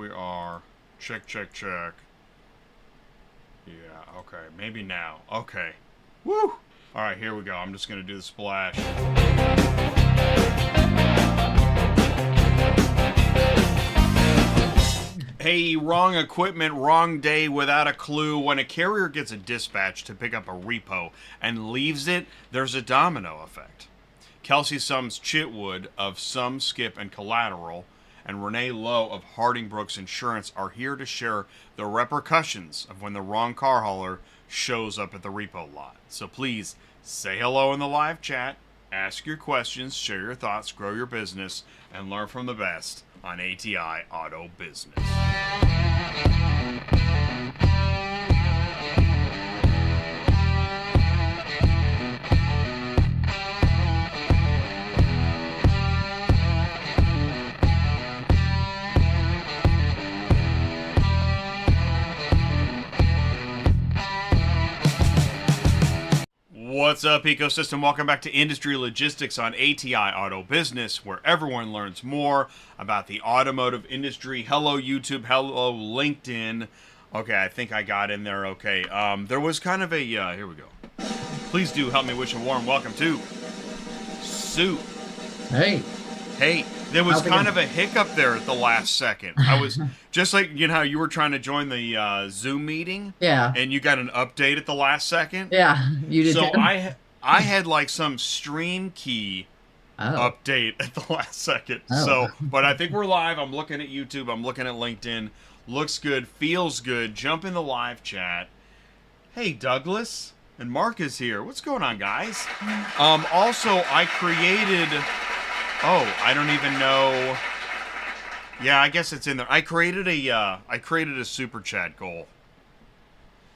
we are. Check, check, check. Yeah, okay. Maybe now. Okay. Woo! Alright, here we go. I'm just gonna do the splash. Hey, wrong equipment, wrong day, without a clue. When a carrier gets a dispatch to pick up a repo and leaves it, there's a domino effect. Kelsey Summs-Chitwood of Sums, Skip and Collateral and Renee Lowe of Harding Brooks Insurance are here to share the repercussions of when the wrong car hauler shows up at the repo lot. So please say hello in the live chat, ask your questions, share your thoughts, grow your business, and learn from the best on ATI Auto Business. What's up, ecosystem? Welcome back to Industry Logistics on ATI Auto Business, where everyone learns more about the automotive industry. Hello, YouTube. Hello, LinkedIn. Okay, I think I got in there okay. There was kind of a, here we go. Please do help me wish a warm welcome to Sue. Hey. Hey, there was kind of a hiccup there at the last second. I was just like, you know how you were trying to join the Zoom meeting? Yeah. And you got an update at the last second? Yeah, you did. So too? I had like some stream key update at the last second. Oh. So, but I think we're live. I'm looking at YouTube. I'm looking at LinkedIn. Looks good. Feels good. Jump in the live chat. Hey, Douglas. And Mark is here. What's going on, guys? Also, I created... Oh, I don't even know. Yeah, I guess it's in there. I created a super chat goal.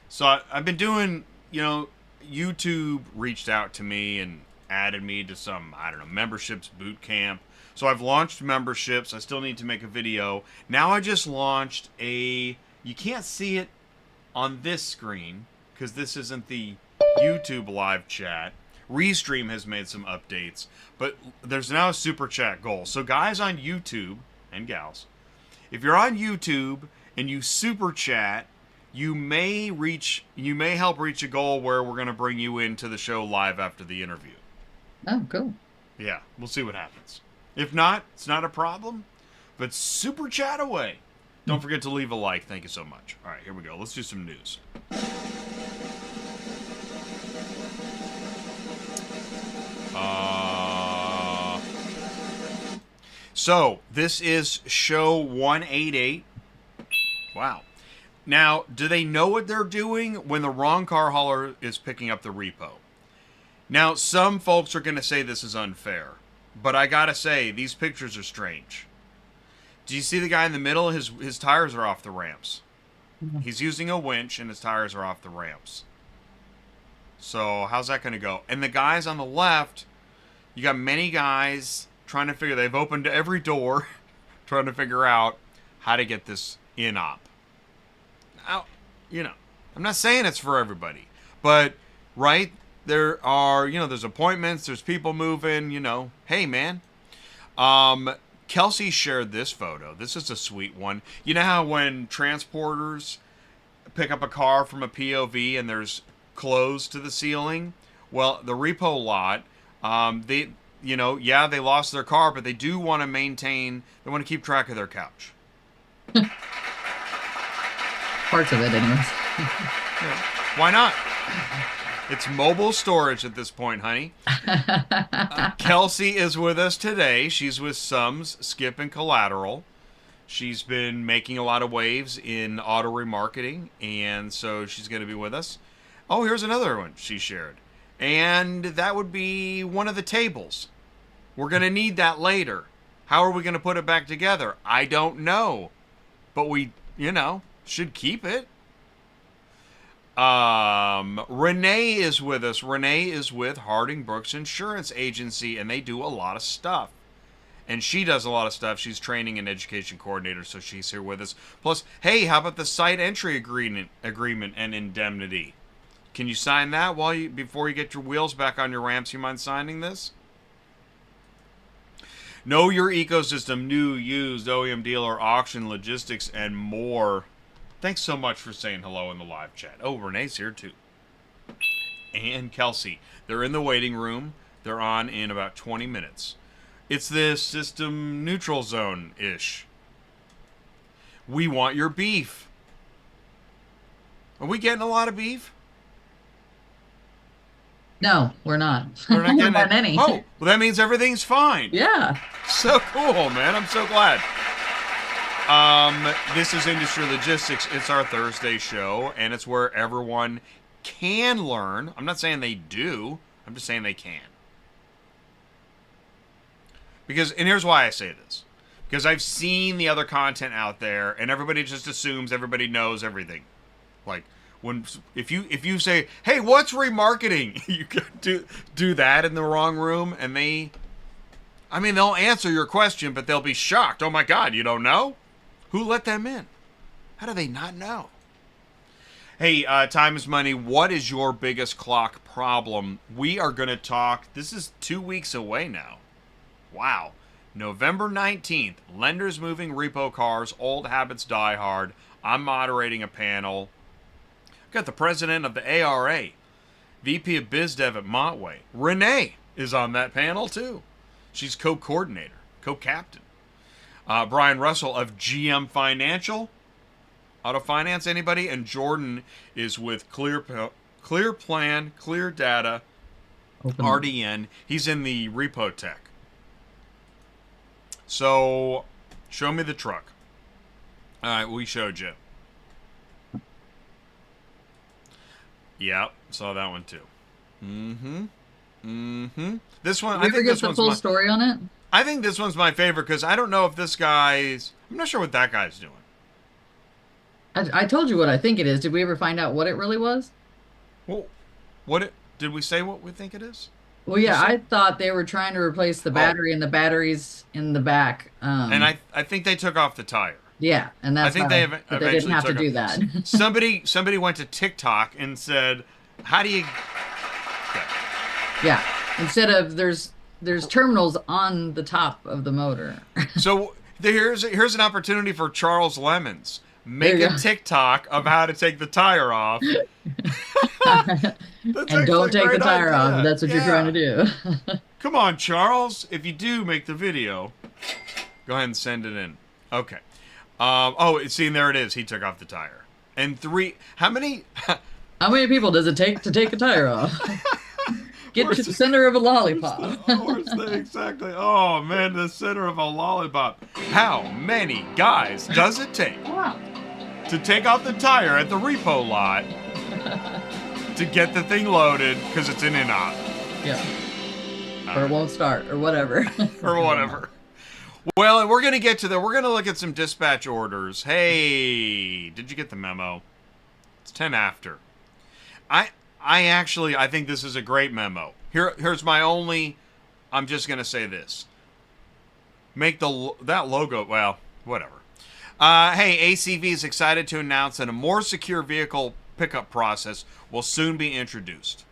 So I've been doing, you know, YouTube reached out to me and added me to some, I don't know, memberships boot camp. So I've launched memberships. I still need to make a video. Now I just launched a, you can't see it on this screen because this isn't the YouTube live chat. Restream has made some updates, but there's now a super chat goal. So guys on YouTube and gals, if you're on YouTube and you super chat, you may help reach a goal where we're going to bring you into the show live after the interview. Oh, cool. Yeah, we'll see what happens. If not, it's not a problem, but super chat away. Don't forget to leave a like. Thank you so much. All right, here we go. Let's do some news. So, this is show 188. Wow. Now, do they know what they're doing when the wrong car hauler is picking up the repo? Now, some folks are going to say this is unfair, but I gotta say, these pictures are strange. Do you see the guy in the middle? His tires are off the ramps. He's using a winch, and his tires are off the ramps. So, how's that going to go? And the guys on the left, you got many guys trying to figure, they've opened every door, trying to figure out how to get this INOP. Now, you know, I'm not saying it's for everybody, but, right, there are, you know, there's appointments, there's people moving, you know, hey, man. Kelsey shared this photo. This is a sweet one. You know how when transporters pick up a car from a POV and there's closed to the ceiling? Well, the repo lot, they, you know, yeah, they lost their car, but they do want to maintain, they want to keep track of their couch. Parts of it, anyways. Yeah. Why not? It's mobile storage at this point, honey. Kelsey is with us today. She's with Sums, Skip and Collateral. She's been making a lot of waves in auto remarketing, and so she's going to be with us. Oh, here's another one she shared. And that would be one of the tables. We're going to need that later. How are we going to put it back together? I don't know. But we, you know, should keep it. Renee is with us. Renee is with Harding Brooks Insurance Agency, and they do a lot of stuff. And she does a lot of stuff. She's training and education coordinator, so she's here with us. Plus, hey, how about the site entry agreement and indemnity? Can you sign that before you get your wheels back on your ramps? You mind signing this? Know your ecosystem, new, used, OEM dealer, auction, logistics, and more. Thanks so much for saying hello in the live chat. Oh, Renee's here too. And Kelsey. They're in the waiting room. They're on in about 20 minutes. It's this system neutral zone-ish. We want your beef. Are we getting a lot of beef? No, we're not. We're not getting Not any. Oh, well, that means everything's fine. Yeah. So cool, man. I'm so glad. This is Industry Logistics. It's our Thursday show, and it's where everyone can learn. I'm not saying they do. I'm just saying they can. And here's why I say this. Because I've seen the other content out there, and everybody just assumes everybody knows everything. Like, if you say, "Hey, what's remarketing?" You could do that in the wrong room, and they'll answer your question, but they'll be shocked. Oh my God, you don't know? Who let them in? How do they not know? Hey, time is money. What is your biggest clock problem? We are going to talk. This is 2 weeks away now. Wow. November 19th. Lenders moving repo cars. Old habits die hard. I'm moderating a panel. Got the president of the ARA, VP of Biz Dev at Montway. Renee is on that panel too. She's co-coordinator, co-captain. Brian Russell of GM Financial, Auto Finance. Anybody? And Jordan is with Clear Plan, Clear Data, RDN. He's in the Repo Tech. So, show me the truck. All right, we showed you. Yep, saw that one too. This one, Did you ever get the full story on it? I think this one's my favorite because I don't know if this guy's. I'm not sure what that guy's doing. I told you what I think it is. Did we ever find out what it really was? Well, did we say what we think it is? Well, yeah, I thought they were trying to replace the battery and the batteries in the back. And I think they took off the tire. Yeah, and that's they didn't have to do that. Somebody went to TikTok and said, "How do you?" Yeah, instead of there's terminals on the top of the motor. So here's an opportunity for Charles Lemons. Make a TikTok of how to take the tire off. And don't take the tire off. That's what you're trying to do. Come on, Charles. If you do make the video, go ahead and send it in. Okay. See, there it is. He took off the tire. And how many people does it take to take a tire off? Get to the center of a lollipop. Exactly. Oh, man, the center of a lollipop. How many guys does it take to take off the tire at the repo lot to get the thing loaded because it's in INOPS? Yeah. Or it won't start, or whatever. Or whatever. Well, we're going to get to that. We're going to look at some dispatch orders. Hey, did you get the memo? It's 10 after. I think this is a great memo. Here's my only, I'm just going to say this. Make that logo, well, whatever. Hey, ACV is excited to announce that a more secure vehicle pickup process will soon be introduced.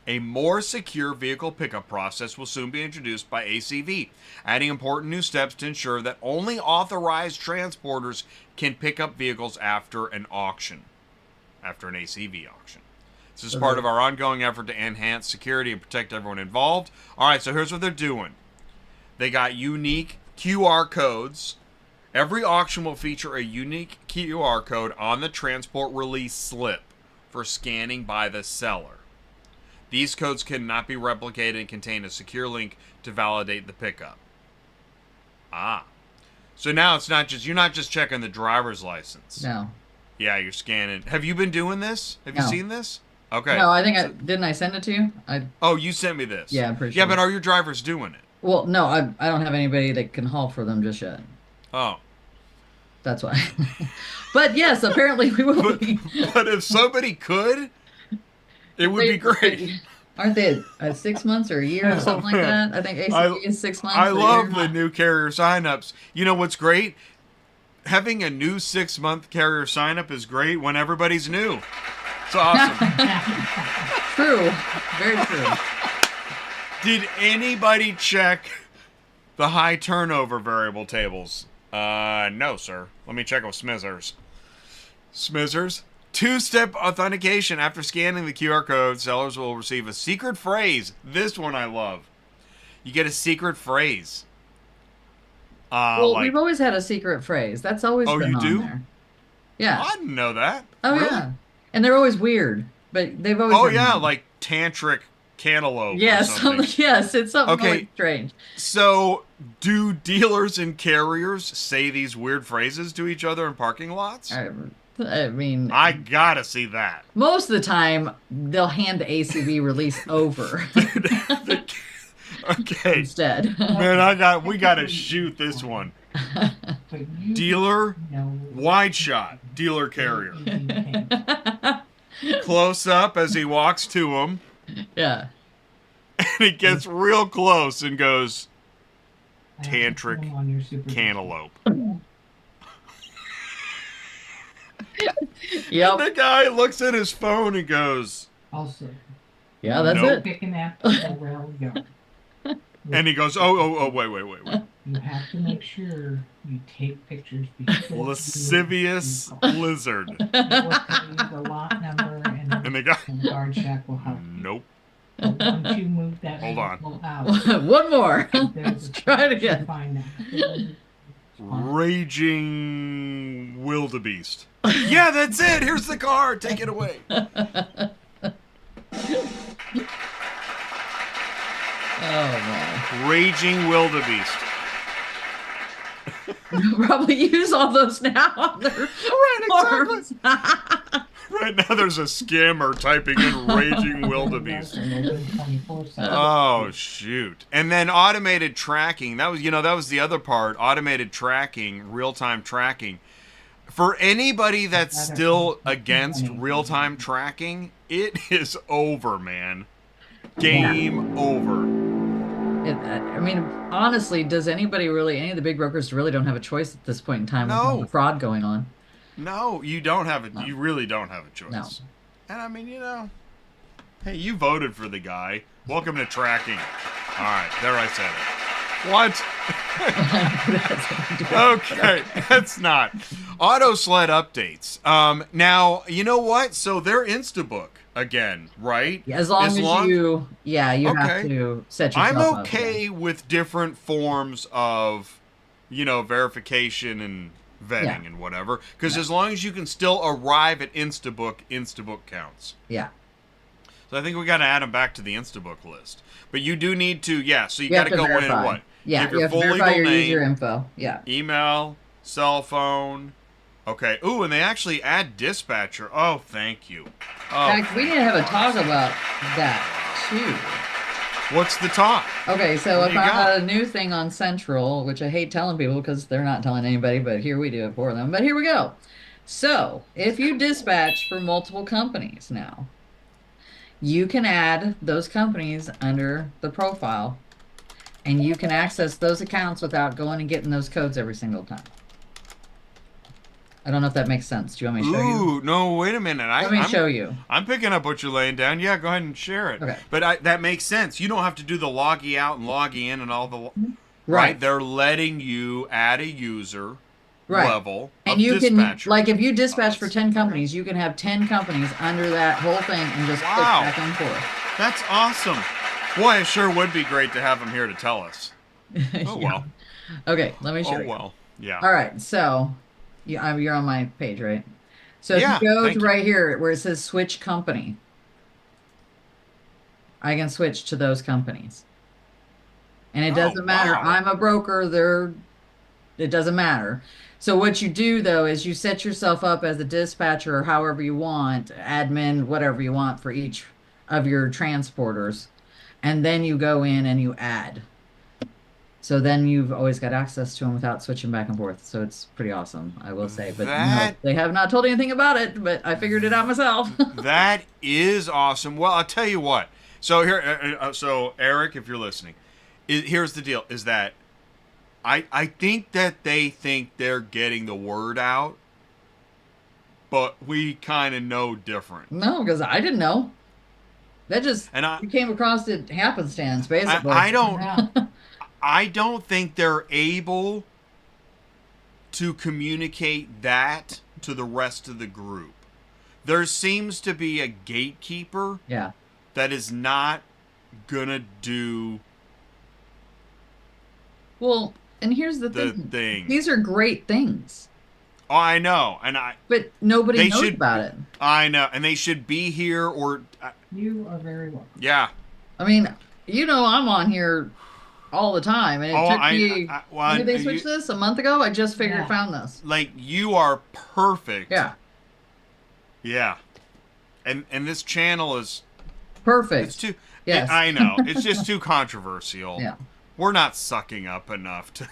A more secure vehicle pickup process will soon be introduced by ACV, adding important new steps to ensure that only authorized transporters can pick up vehicles after an auction, after an ACV auction. This is part of our ongoing effort to enhance security and protect everyone involved. All right, so here's what they're doing. They got unique QR codes. Every auction will feature a unique QR code on the transport release slip for scanning by the seller. These codes cannot be replicated and contain a secure link to validate the pickup. So now you're not just checking the driver's license. No. Yeah, you're scanning. Have you been doing this? Have you seen this? Okay. No, I think didn't I send it to you? Oh, you sent me this. Yeah, I'm pretty sure. Yeah, but are your drivers doing it? Well, no, I don't have anybody that can haul for them just yet. Oh. That's why. But yes, apparently we will be. But if somebody could, it would be great. Aren't they at 6 months or a year or something like that? I think ACV is 6 months. I love the new carrier signups. You know what's great? Having a new 6-month carrier signup is great when everybody's new. It's awesome. True. Very true. Did anybody check The high turnover variable tables. No, sir. Let me check with Smithers. Smithers? Two-step authentication. After scanning the QR code, sellers will receive a secret phrase. This one I love. You get a secret phrase. Well, we've always had a secret phrase. That's always been on there. Yeah. I didn't know that. Oh, really? Yeah. And they're always weird, but they've always been on. Like tantric cantaloupe. Yes, yes, it's something really strange. So, do dealers and carriers say these weird phrases to each other in parking lots? I mean, I gotta see that. Most of the time, they'll hand the ACV release over. Okay. Instead. Man, we gotta shoot this one. Dealer, wide shot, dealer carrier. Close up as he walks to him. Yeah. And he gets real close and goes, tantric cantaloupe. Yep. And the guy looks at his phone and goes, yeah, that's it. Picking after the rail yard. And he goes, oh, wait. You have to make sure you take pictures before lascivious lizard. The lot number and the guard shack will help. Nope. But once you move that Hold on. out, one more. Let's try it again. Raging wildebeest. Yeah, that's it. Here's the car. Take it away. Oh, man. Raging wildebeest. They'll probably use all those now on their forms. Right now there's a scammer typing in raging wildebeest. Oh, shoot. And then automated tracking. That was the other part. Automated tracking, real-time tracking. For anybody that's still against real-time tracking, it is over, man. Game over. I mean, honestly, does anybody really, any of the big brokers really don't have a choice at this point in time with all the fraud going on? No, you don't have it. No. You really don't have a choice. No. And I mean, hey, you voted for the guy. Welcome to tracking. All right, there I said it. What? Okay, that's not. Auto sled updates. Now, you know what? So they're Instabook again, right? Yeah, as long as you have to set yourself up. I'm okay with different forms of, verification and vetting and whatever, because as long as you can still arrive at Instabook counts. Yeah. So I think we got to add them back to the Instabook list. But you do need to, so you got to go in and what? Yeah, give your have full to verify legal your name, user info. Yeah. Email, cell phone. Okay. Ooh, and they actually add dispatcher. Oh, thank you. Oh, in fact, we need to have a talk about that too. What's the talk? Okay, so I found out a new thing on Central, which I hate telling people because they're not telling anybody, but here we do it for them. But here we go. So, if you dispatch for multiple companies now, you can add those companies under the profile, and you can access those accounts without going and getting those codes every single time. I don't know if that makes sense. Do you want me to show you? Ooh, no, wait a minute. Let me show you. I'm picking up what you're laying down. Yeah, go ahead and share it. Okay. But that makes sense. You don't have to do the loggy out and loggy in and all the... Right. They're letting you add a user level and you dispatcher. Like if you dispatch for 10 companies, you can have 10 companies under that whole thing and just click back and forth. That's awesome. Boy, it sure would be great to have them here to tell us. Oh, well. Okay, let me show you. Oh, well. Yeah. All right, so... you're on my page, right? So if you go to right here where it says switch company, I can switch to those companies. And it doesn't matter. Wow. I'm a broker. It doesn't matter. So what you do, though, is you set yourself up as a dispatcher or however you want, admin, whatever you want for each of your transporters. And then you go in and you add. So then you've always got access to them without switching back and forth. So it's pretty awesome, I will say. But no, they have not told anything about it, but I figured it out myself. That is awesome. Well, I'll tell you what. So here, so Eric, if you're listening, here's the deal: is that I think that they think they're getting the word out, but we kind of know different. No, because I didn't know. That just you came across it happenstance, basically. I don't. I don't think they're able to communicate that to the rest of the group. There seems to be a gatekeeper Yeah. that is not gonna do Well, and here's the thing. These are great things. Oh, I know, but nobody knows about it. I know, and they should be here or. You are very welcome. Yeah. I mean, I'm on here all the time, and it took me. When did they switch this? A month ago? I just found this. Like, you are perfect. Yeah. Yeah. And this channel is perfect. It's too. Yes. I know. It's just too controversial. Yeah. We're not sucking up enough to.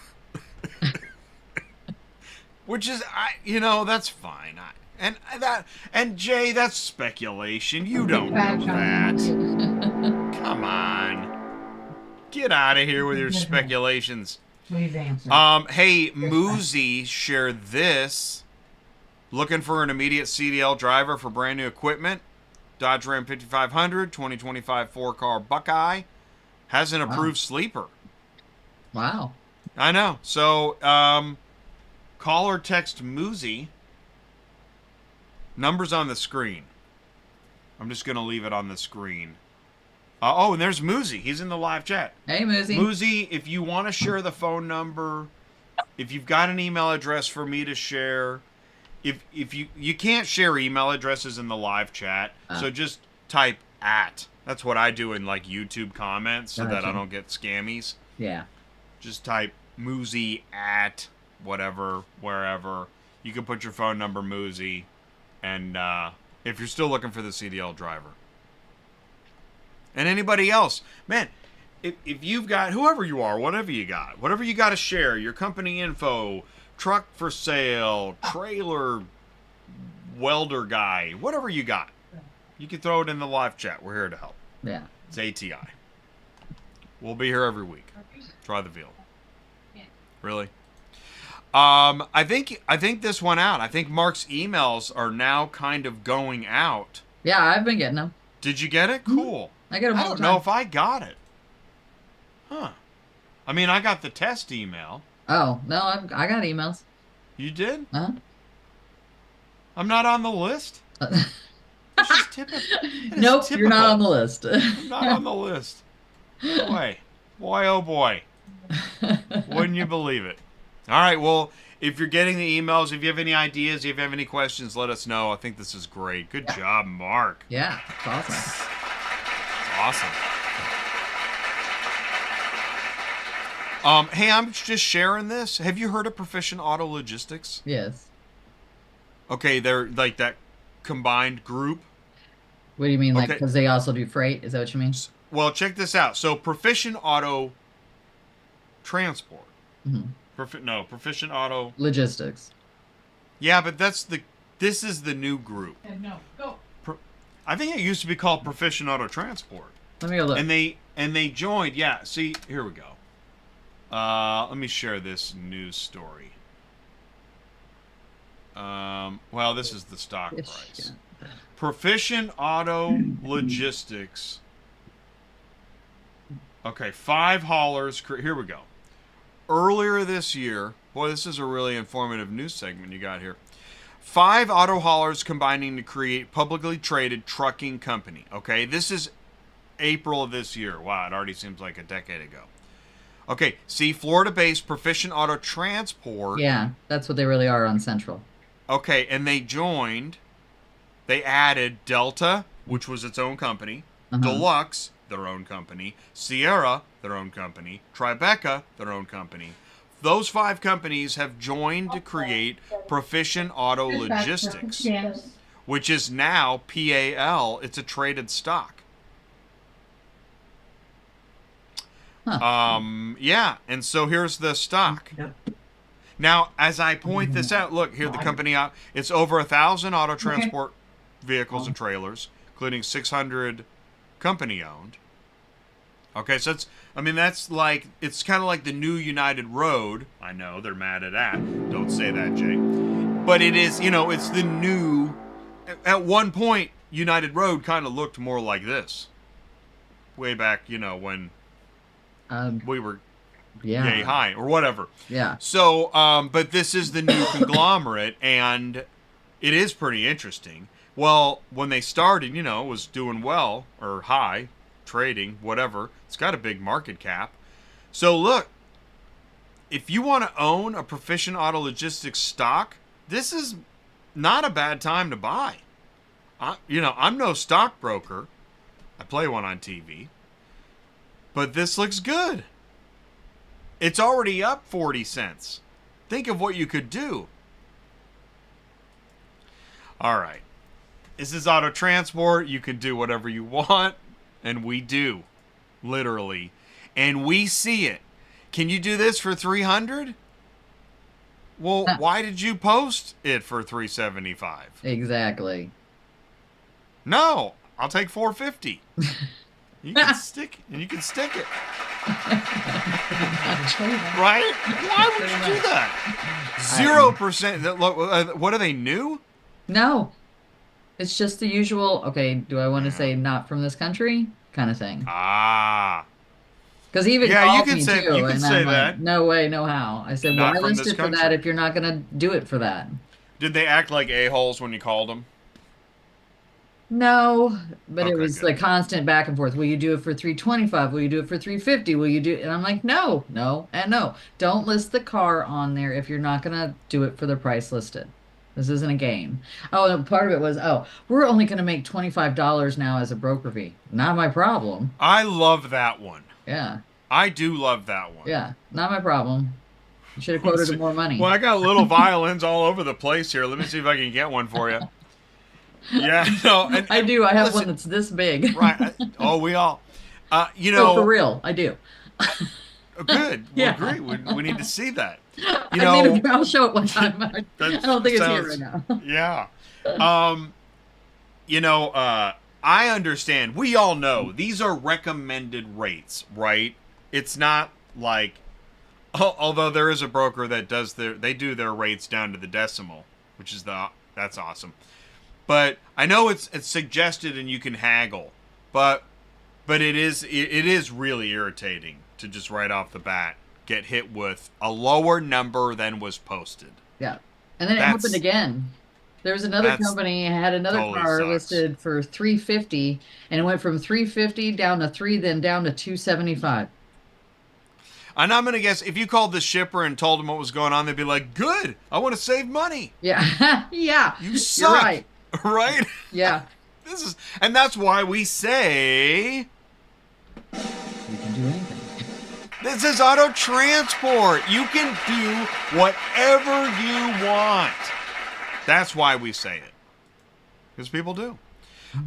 Which is, that's fine. And Jay, that's speculation. You don't know that. Come on, get out of here with your speculations. Please answer. Hey, Moozy shared this. Looking for an immediate CDL driver for brand new equipment. Dodge Ram 5500, 2025 4-car Buckeye. Has an approved sleeper. Wow. I know. So, call or text Moozy. Numbers on the screen. I'm just going to leave it on the screen. And there's Moozy. He's in the live chat. Hey, Moozy. Moozy, if you want to share the phone number, if you've got an email address for me to share, if you can't share email addresses in the live chat, so just type @. That's what I do in like YouTube comments so that I don't get scammies. Yeah. Just type Moozy @ whatever, wherever. You can put your phone number, Moozy, and if you're still looking for the CDL driver. And anybody else, man, if you've got, whoever you are, whatever you got to share, your company info, truck for sale, trailer, welder guy, whatever you got, you can throw it in the live chat. We're here to help. Yeah. It's ATI. We'll be here every week. Try the veal. Really? I think this went out. I think Mark's emails are now kind of going out. Yeah, I've been getting them. Did you get it? Cool. I get them all I the don't time. know if I got it. Huh. I mean, I got the test email. Oh, no, I got emails. You did? Uh-huh. I'm not on the list? That's just typical. Nope, you're not on the list. I'm not on the list. Boy, oh boy. Wouldn't you believe it? All right, well, if you're getting the emails, if you have any ideas, if you have any questions, let us know. I think this is great. Good job, Mark. Yeah, it's awesome. It's awesome. Hey, I'm just sharing this. Have you heard of Proficient Auto Logistics? Yes. Okay, they're like that combined group. What do you mean, like, because they also do freight? Is that what you mean? Well, check this out. So, Proficient Auto Transport. Mm-hmm. Proficient Auto Logistics. Yeah, but this is the new group. No, go. I think it used to be called Proficient Auto Transport. Let me go look. And they joined. Yeah, see, here we go. Let me share this news story. Well, this is the stock price. Proficient Auto Logistics. Okay, 5 haulers. Here we go. Earlier this year, boy, this is a really informative news segment you got here. 5 auto haulers combining to create publicly traded trucking company. Okay, this is April of this year. Wow, it already seems like a decade ago. Okay, see, Florida-based Proficient Auto Transport. Yeah, that's what they really are on Central. Okay, and they added Delta, which was its own company, Deluxe, their own company, Sierra, their own company, Tribeca, their own company. Those 5 companies have joined to create Proficient Auto Logistics, which is now PAL. It's a traded stock. Yeah, and so here's the stock. Now, as I point this out, look, here the company out. It's over 1,000 auto transport vehicles and trailers, including 600 company-owned. Okay, so that's like, it's kind of like the new United Road. I know, they're mad at that. Don't say that, Jay. But it is, it's the new, at one point, United Road kind of looked more like this. Way back, when we were yay high or whatever. Yeah. So, but this is the new conglomerate, and it is pretty interesting. Well, when they started, it was doing well or high, trading, whatever. It's got a big market cap. So look, if you want to own a Proficient Auto Logistics stock, this is not a bad time to buy. I'm no stockbroker. I play one on TV. But this looks good. It's already up 40 cents. Think of what you could do. All right. This is Auto Transport. You can do whatever you want. And we do. Literally. And we see it. Can you do this for 300? Well, why did you post it for 375? Exactly. No, I'll take 450. You can stick it. Right? Why would you do that? 0%. What are they new? No. It's just the usual, okay, do I want to say not from this country kind of thing. Ah. Because he even you called can me say, too, you can and say I'm that. like, no way, no how. I said, Not why from list this it for country. that if you're not going to do it for that? Did they act like a-holes when you called them? No, but it Okay, was good. like constant back and forth. Will you do it for 325? Will you do it for 350? Will you do it? And I'm like, no, and no. Don't list the car on there if you're not going to do it for the price listed. This isn't a game. Oh, and part of it was, we're only going to make $25 now as a broker fee. Not my problem. I love that one. Yeah. I do love that one. Yeah. Not my problem. You should have quoted more money. Well, I got little violins all over the place here. Let me see if I can get one for you. Yeah, no. I do. I have listen, one that's this big. Right. We all. No, for real. I do. Good. Yeah. We'll agree. We need to see that. I'll show it one time. I don't think it's here right now. Yeah. I understand. We all know these are recommended rates, right? It's not like, although there is a broker that they do their rates down to the decimal, which is that's awesome. But I know it's suggested and you can haggle, but it is really irritating to just right off the bat get hit with a lower number than was posted. Yeah. And then it happened again. There was another company had another totally car sucks. listed for 350 and it went from 350 down to 3, then down to 275. And I'm going to guess if you called the shipper and told them what was going on, they'd be like, good, I want to save money. Yeah. Yeah. You suck. You're right. Right? Yeah. And that's why we say You can do anything. This is Auto Transport. You can do whatever you want. That's why we say it. Because people do.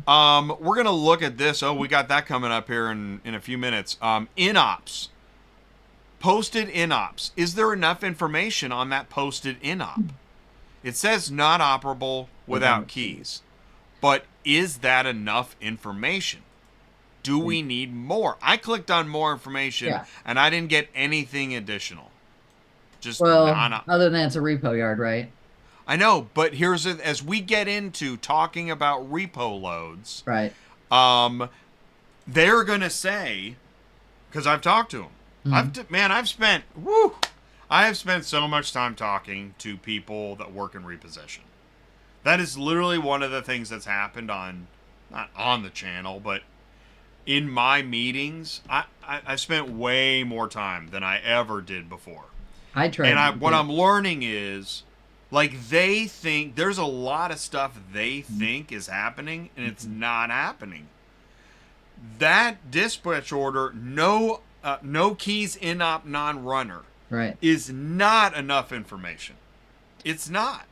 We're going to look at this. Oh, we got that coming up here in a few minutes. INOPS. Posted INOPS. Is there enough information on that posted INOP? It says not operable without keys. But is that enough information? Do we need more? I clicked on more information, and I didn't get anything additional. Other than it's a repo yard, right? I know, but as we get into talking about repo loads, right? They're gonna say, because I've talked to them. I have spent so much time talking to people that work in repossession. That is literally one of the things that's happened not on the channel, but in my meetings. I spent way more time than I ever did before. What I'm learning is, like, they think there's a lot of stuff they think is happening, and it's not happening. That dispatch order, no keys INOP non-runner, right, is not enough information. It's not.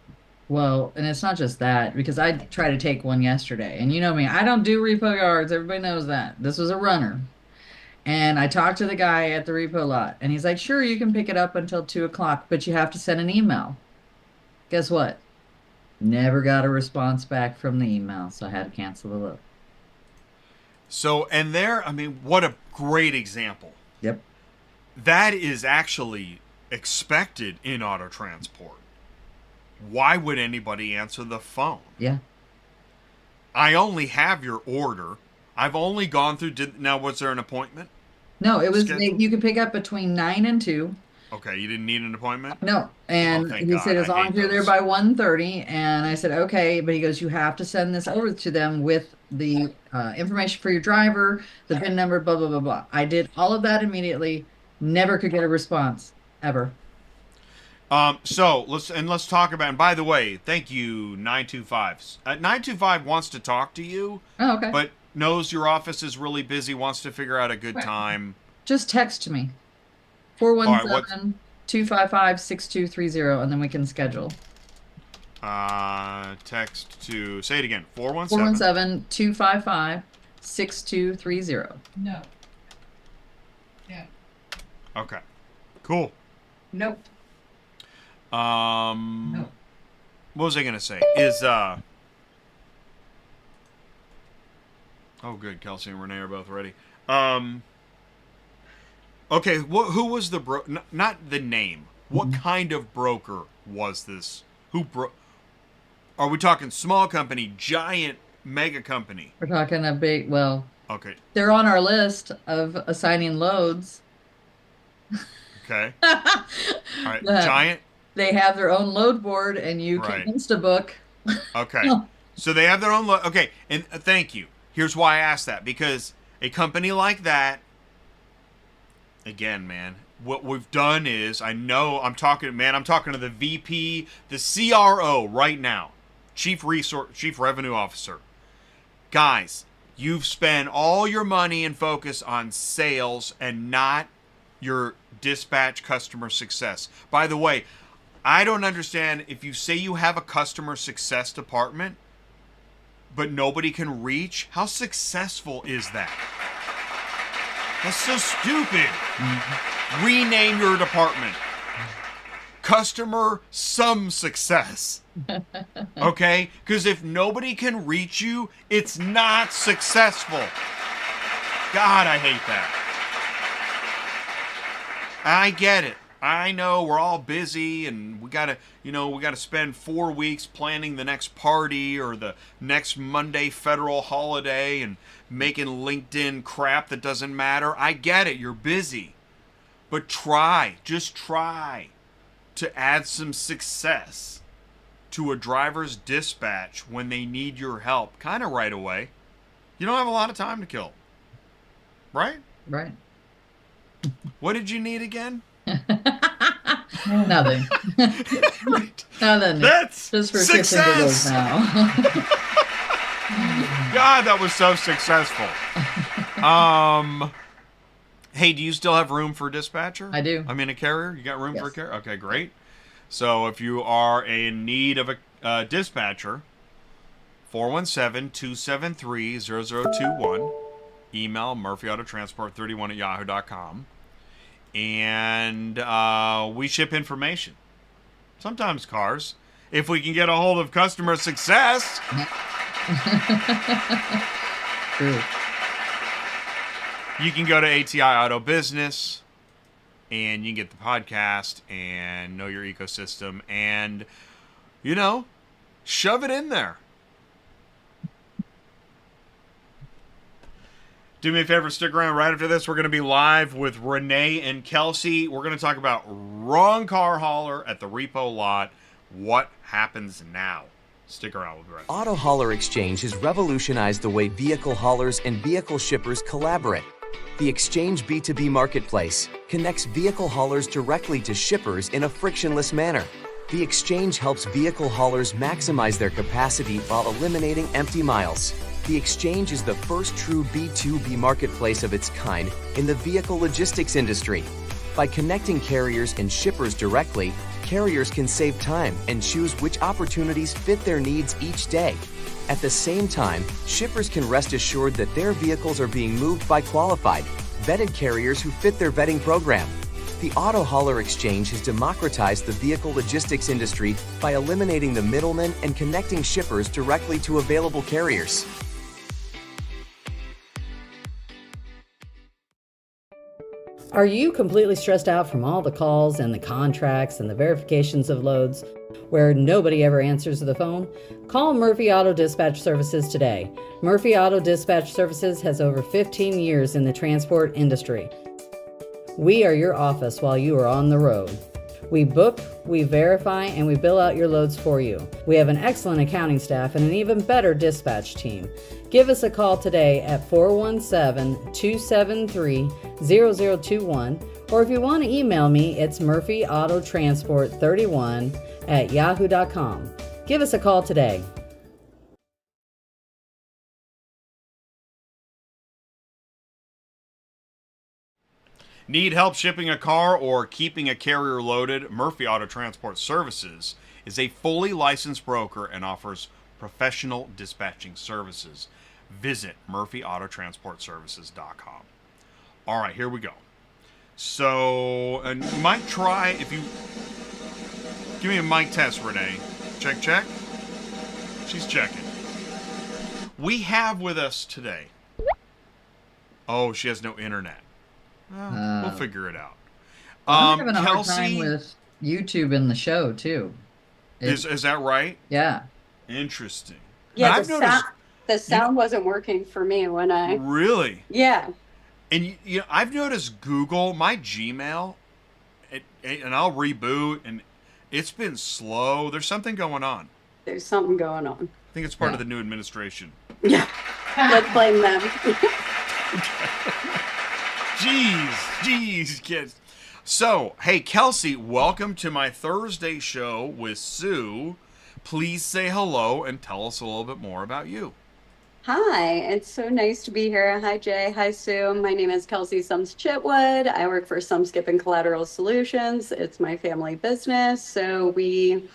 Well, and it's not just that, because I tried to take one yesterday, and you know me, I don't do repo yards. Everybody knows that. This was a runner. And I talked to the guy at the repo lot, and he's like, sure, you can pick it up until 2 o'clock, but you have to send an email. Guess what? Never got a response back from the email, so I had to cancel the load. So, and what a great example. Yep. That is actually expected in Auto Transport. Why would anybody answer the phone? Yeah. I only have your order. I've only gone through. Now, was there an appointment? No, it was scheduled? you could pick up between 9 and 2. Okay, you didn't need an appointment? No, Oh, and thank he said God. as I long hate as you're there those. by 1:30, and I said okay, but he goes, you have to send this over to them with the information for your driver, the VIN number, blah blah blah blah. I did all of that immediately. Never could get a response ever. So let's talk about. And by the way, thank you, 925. 925 wants to talk to you, Oh, okay. but knows your office is really busy. Wants to figure out a good Right. time. Just text me right, what- 417-255-6230, and then we can schedule. Text to say it again. 417. 417-255-6230. No. Yeah. Okay. Cool. Nope. What was I gonna say? Oh, good. Kelsey and Renee are both ready. Okay. Who was the Not the name. What kind of broker was this? Are we talking small company, giant, mega company? We're talking a big, well, Okay. they're on our list of assigning loads. Okay. All right. Giant. They have their own load board, and you Right. can Instabook. Okay. So they have their own okay, and thank you. Here's why I asked that, because a company like that, again, man, what we've done is, I'm talking to the VP, the CRO right now, Chief Revenue Officer. Guys, you've spent all your money and focus on sales and not your dispatch customer success. By the way, I don't understand if you say you have a customer success department, but nobody can reach. How successful is that? That's so stupid. Rename your department. Customer some success. Okay? Because if nobody can reach you, it's not successful. God, I hate that. I get it. I know we're all busy and we gotta spend 4 weeks planning the next party or the next Monday federal holiday and making LinkedIn crap that doesn't matter. I get it. You're busy. But just try to add some success to a driver's dispatch when they need your help, kind of right away. You don't have a lot of time to kill. Right? Right. What did you need again? Nothing. Nothing. That's just for success. Now. God, that was so successful. Hey, do you still have room for a dispatcher? I do. I mean, a carrier? You got room for a Yes. carrier? Okay, great. So if you are in need of a dispatcher, 417-273-0021. Email murphyautotransport31@yahoo.com. And we ship information. Sometimes cars. If we can get a hold of customer success. True. You can go to ATI Auto Business and you can get the podcast and know your ecosystem and, shove it in there. Do me a favor, stick around. Right after this, we're going to be live with Renee and Kelsey. We're going to talk about wrong car hauler at the repo lot. What happens now? Stick around. We'll be right back. Auto Hauler Exchange has revolutionized the way vehicle haulers and vehicle shippers collaborate. The Exchange B2B marketplace connects vehicle haulers directly to shippers in a frictionless manner. The Exchange helps vehicle haulers maximize their capacity while eliminating empty miles. The Exchange is the first true B2B marketplace of its kind in the vehicle logistics industry. By connecting carriers and shippers directly, carriers can save time and choose which opportunities fit their needs each day. At the same time, shippers can rest assured that their vehicles are being moved by qualified, vetted carriers who fit their vetting program. The Auto Hauler Exchange has democratized the vehicle logistics industry by eliminating the middlemen and connecting shippers directly to available carriers. Are you completely stressed out from all the calls and the contracts and the verifications of loads where nobody ever answers the phone? Call Murphy Auto Dispatch Services today. Murphy Auto Dispatch Services has over 15 years in the transport industry. We are your office while you are on the road. We book, we verify, and we bill out your loads for you. We have an excellent accounting staff and an even better dispatch team. Give us a call today at 417-273-0021, or if you want to email me, it's murphyautotransport31@yahoo.com. Give us a call today. Need help shipping a car or keeping a carrier loaded? Murphy Auto Transport Services is a fully licensed broker and offers professional dispatching services. Visit murphyautotransportservices.com. All right, here we go. So, and you might try, if you give me a mic test, Renee. Check, check. She's checking. We have with us today. Oh, she has no internet. Well, we'll figure it out. I'm having a hard Kelsey, time with YouTube in the show too. Is that right? Yeah. Interesting. Yeah, I've noticed, the sound wasn't working for me when I. Really? Yeah. And you know, I've noticed Google, my Gmail, and I'll reboot, and it's been slow. There's something going on. There's something going on. I think it's part of the new administration. Yeah. Let's blame them. Jeez, kids. So, hey, Kelsey, welcome to my Thursday show with Sue. Please say hello and tell us a little bit more about you. Hi, it's so nice to be here. Hi, Jay. Hi, Sue. My name is Kelsey Summs-Chitwood. I work for Skip and Collateral Solutions. It's my family business. So we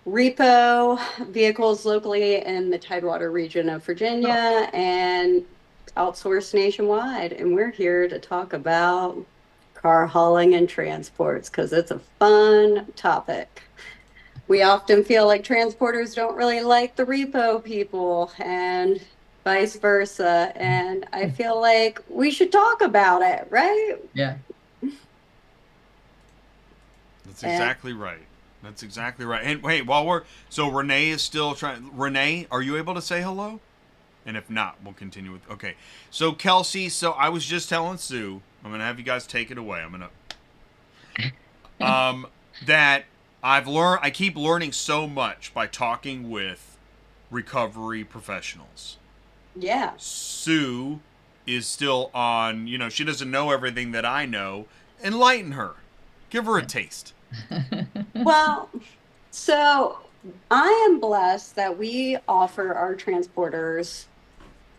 repo vehicles locally in the Tidewater region of Virginia and outsource nationwide. And we're here to talk about car hauling and transports because it's a fun topic. We often feel like transporters don't really like the repo people and vice versa. And I feel like we should talk about it, right? Yeah. That's exactly right. That's exactly right. And wait, so Renee is still trying. Renee, are you able to say hello? And if not, we'll continue with. Okay. So Kelsey, I was just telling Sue, I'm gonna have you guys take it away. I'm gonna that I keep learning so much by talking with recovery professionals. Yeah. Sue is still on, she doesn't know everything that I know. Enlighten her. Give her a taste. Well, so I am blessed that we offer our transporters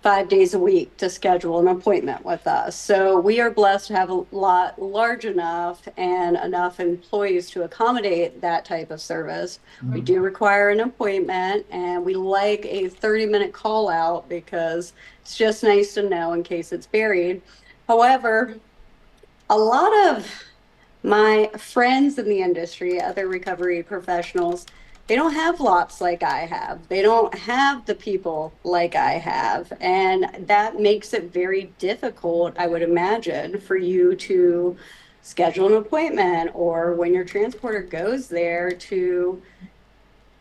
5 days a week to schedule an appointment with us. So we are blessed to have a lot large enough and enough employees to accommodate that type of service. Mm-hmm. We do require an appointment, and we like a 30-minute call out because it's just nice to know in case it's buried. However, a lot of my friends in the industry, other recovery professionals, they don't have lots like I have. They don't have the people like I have. And that makes it very difficult, I would imagine, for you to schedule an appointment, or when your transporter goes there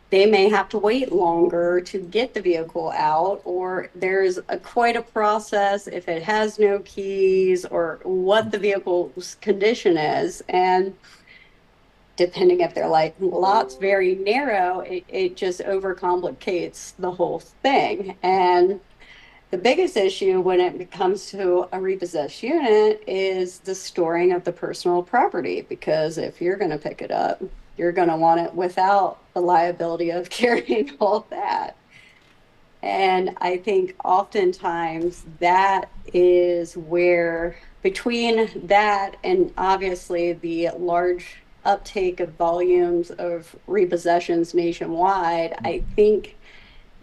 they may have to wait longer to get the vehicle out, or there's quite a process if it has no keys or what the vehicle's condition is. And depending if they're like lots very narrow, it just overcomplicates the whole thing. And the biggest issue when it comes to a repossessed unit is the storing of the personal property, because if you're going to pick it up, you're going to want it without the liability of carrying all that. And I think oftentimes that is where, between that and obviously the large uptake of volumes of repossessions nationwide, I think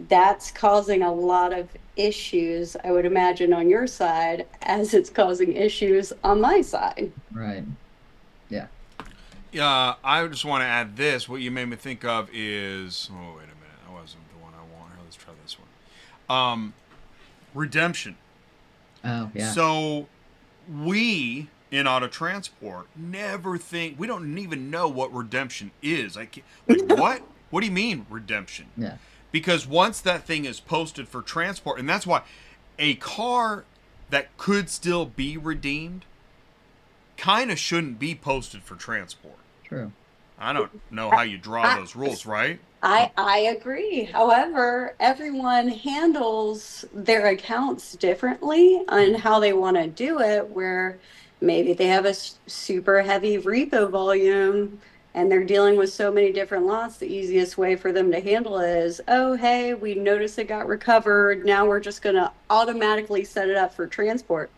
that's causing a lot of issues, I would imagine, on your side, as it's causing issues on my side. Right. Yeah. Yeah, I just want to add this. What you made me think of is, oh, wait a minute. That wasn't the one I want. Let's try this one. Redemption. Oh, yeah. So we in auto transport we don't even know what redemption is. What? What do you mean redemption? Yeah. Because once that thing is posted for transport, and that's why a car that could still be redeemed kind of shouldn't be posted for transport. True. I don't know how you draw those rules, right? I agree. However, everyone handles their accounts differently on how they want to do it, where maybe they have a super heavy repo volume and they're dealing with so many different lots. The easiest way for them to handle it is, oh, hey, we noticed it got recovered. Now we're just going to automatically set it up for transport.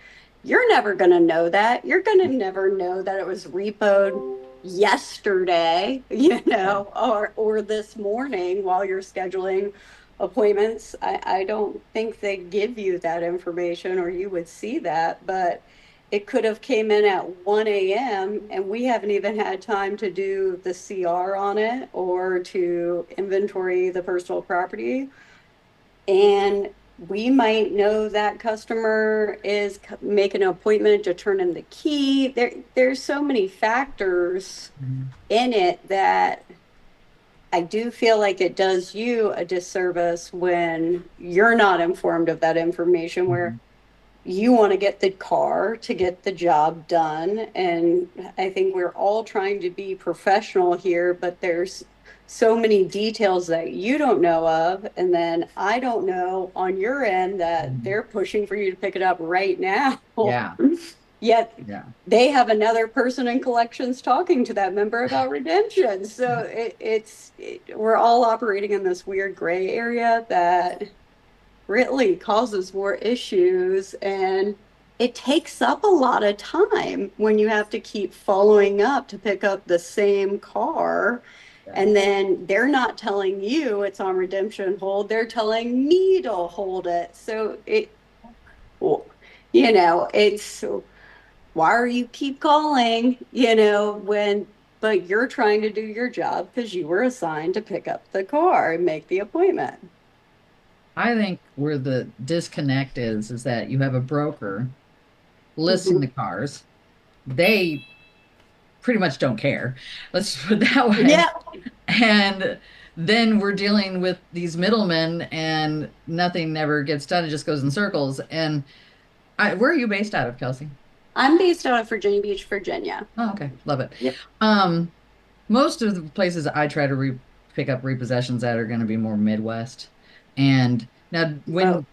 You're never going to know that. You're going to never know that it was repoed yesterday, or this morning while you're scheduling appointments. I don't think they give you that information, or you would see that, but it could have came in at 1 a.m. and we haven't even had time to do the CR on it or to inventory the personal property. And we might know that customer is making an appointment to turn in the key. There's so many factors in it that I do feel like it does you a disservice when you're not informed of that information, where you want to get the car to get the job done. And I think we're all trying to be professional here, but there's so many details that you don't know of, and then I don't know on your end that they're pushing for you to pick it up right now. Yeah. Yet Yeah. they have another person in collections talking to that member about redemption. So we're all operating in this weird gray area that really causes more issues, and it takes up a lot of time when you have to keep following up to pick up the same car. And then they're not telling you it's on redemption hold. They're telling me to hold it. So it's, why are you keep calling, but you're trying to do your job because you were assigned to pick up the car and make the appointment. I think where the disconnect is that you have a broker listing the cars. They pretty much don't care. Let's put it that way. Yeah. And then we're dealing with these middlemen and nothing never gets done. It just goes in circles. And where are you based out of, Kelsey? I'm based out of Virginia Beach, Virginia. Oh, okay. Love it. Yep. Most of the places I try to pick up repossessions at are going to be more Midwest. And now when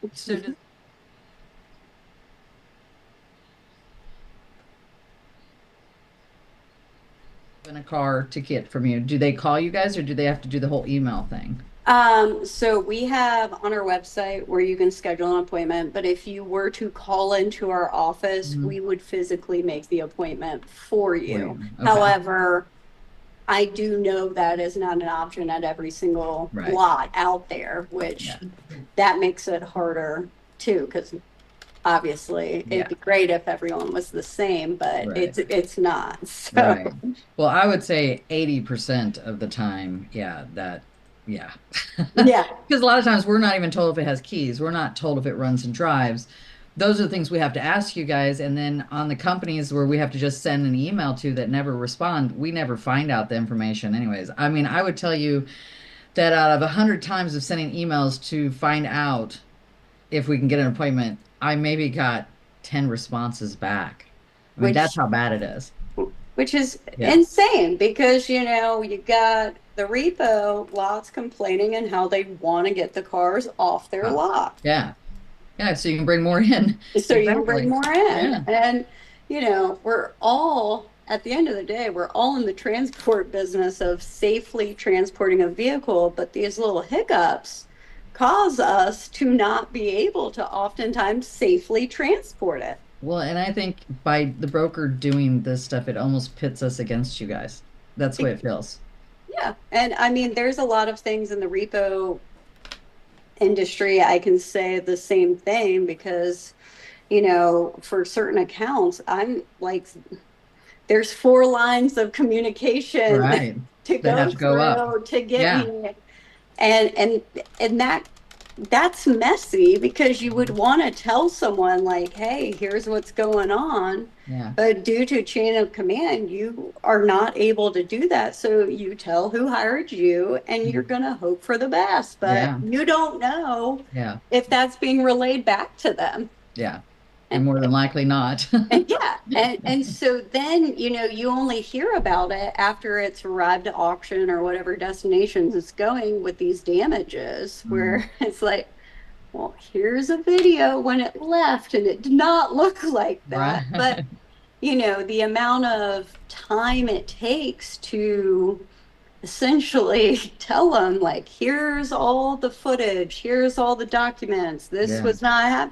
a car to get from you, do they call you guys or do they have to do the whole email thing? So we have on our website where you can schedule an appointment, but if you were to call into our office, we would physically make the appointment for you. Okay. However, I do know that is not an option at every single lot out there, which that makes it harder too, because obviously it'd be great if everyone was the same, but it's not. So. Well, I would say 80% of the time, because a lot of times we're not even told if it has keys. We're not told if it runs and drives. Those are the things we have to ask you guys. And then on the companies where we have to just send an email to that never respond, we never find out the information anyways. I mean, I would tell you that out of 100 times of sending emails to find out if we can get an appointment, I maybe got 10 responses back. I mean, that's how bad it is. Which is insane, because, you got the repo lots complaining and how they want to get the cars off their lot. Yeah, so you can bring more in. So you can bring more in. And, we're all, at the end of the day, we're all in the transport business of safely transporting a vehicle, but these little hiccups cause us to not be able to oftentimes safely transport it. Well, and I think by the broker doing this stuff, it almost pits us against you guys. That's the way it feels. Yeah. And I mean, there's a lot of things in the repo industry. I can say the same thing because, for certain accounts, I'm like, there's 4 lines of communication to go through to get me. And that's messy, because you would want to tell someone like, hey, here's what's going on. But due to chain of command, you are not able to do that. So you tell who hired you and you're going to hope for the best, but you don't know if that's being relayed back to them. Yeah. And more than likely not. And yeah, and so then, you only hear about it after it's arrived at auction or whatever destinations it's going with these damages, where it's like, well, here's a video when it left and it did not look like that. Right. But, the amount of time it takes to essentially tell them, like, here's all the footage, here's all the documents, this Yeah. was not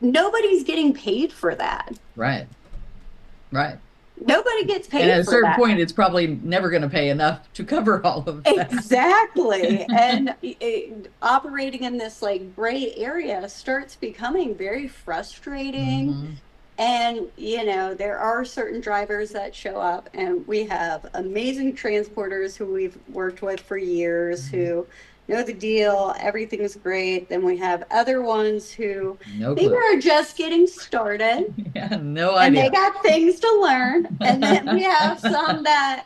nobody's getting paid for that. Right. Nobody gets paid And at a for certain that. point, it's probably never going to pay enough to cover all of that. Exactly. And operating in this like gray area starts becoming very frustrating. Mhm. And, there are certain drivers that show up, and we have amazing transporters who we've worked with for years who know the deal, everything's great. Then we have other ones who No maybe clue. are just getting started. Yeah, no And idea. they got things to learn. And then we have some that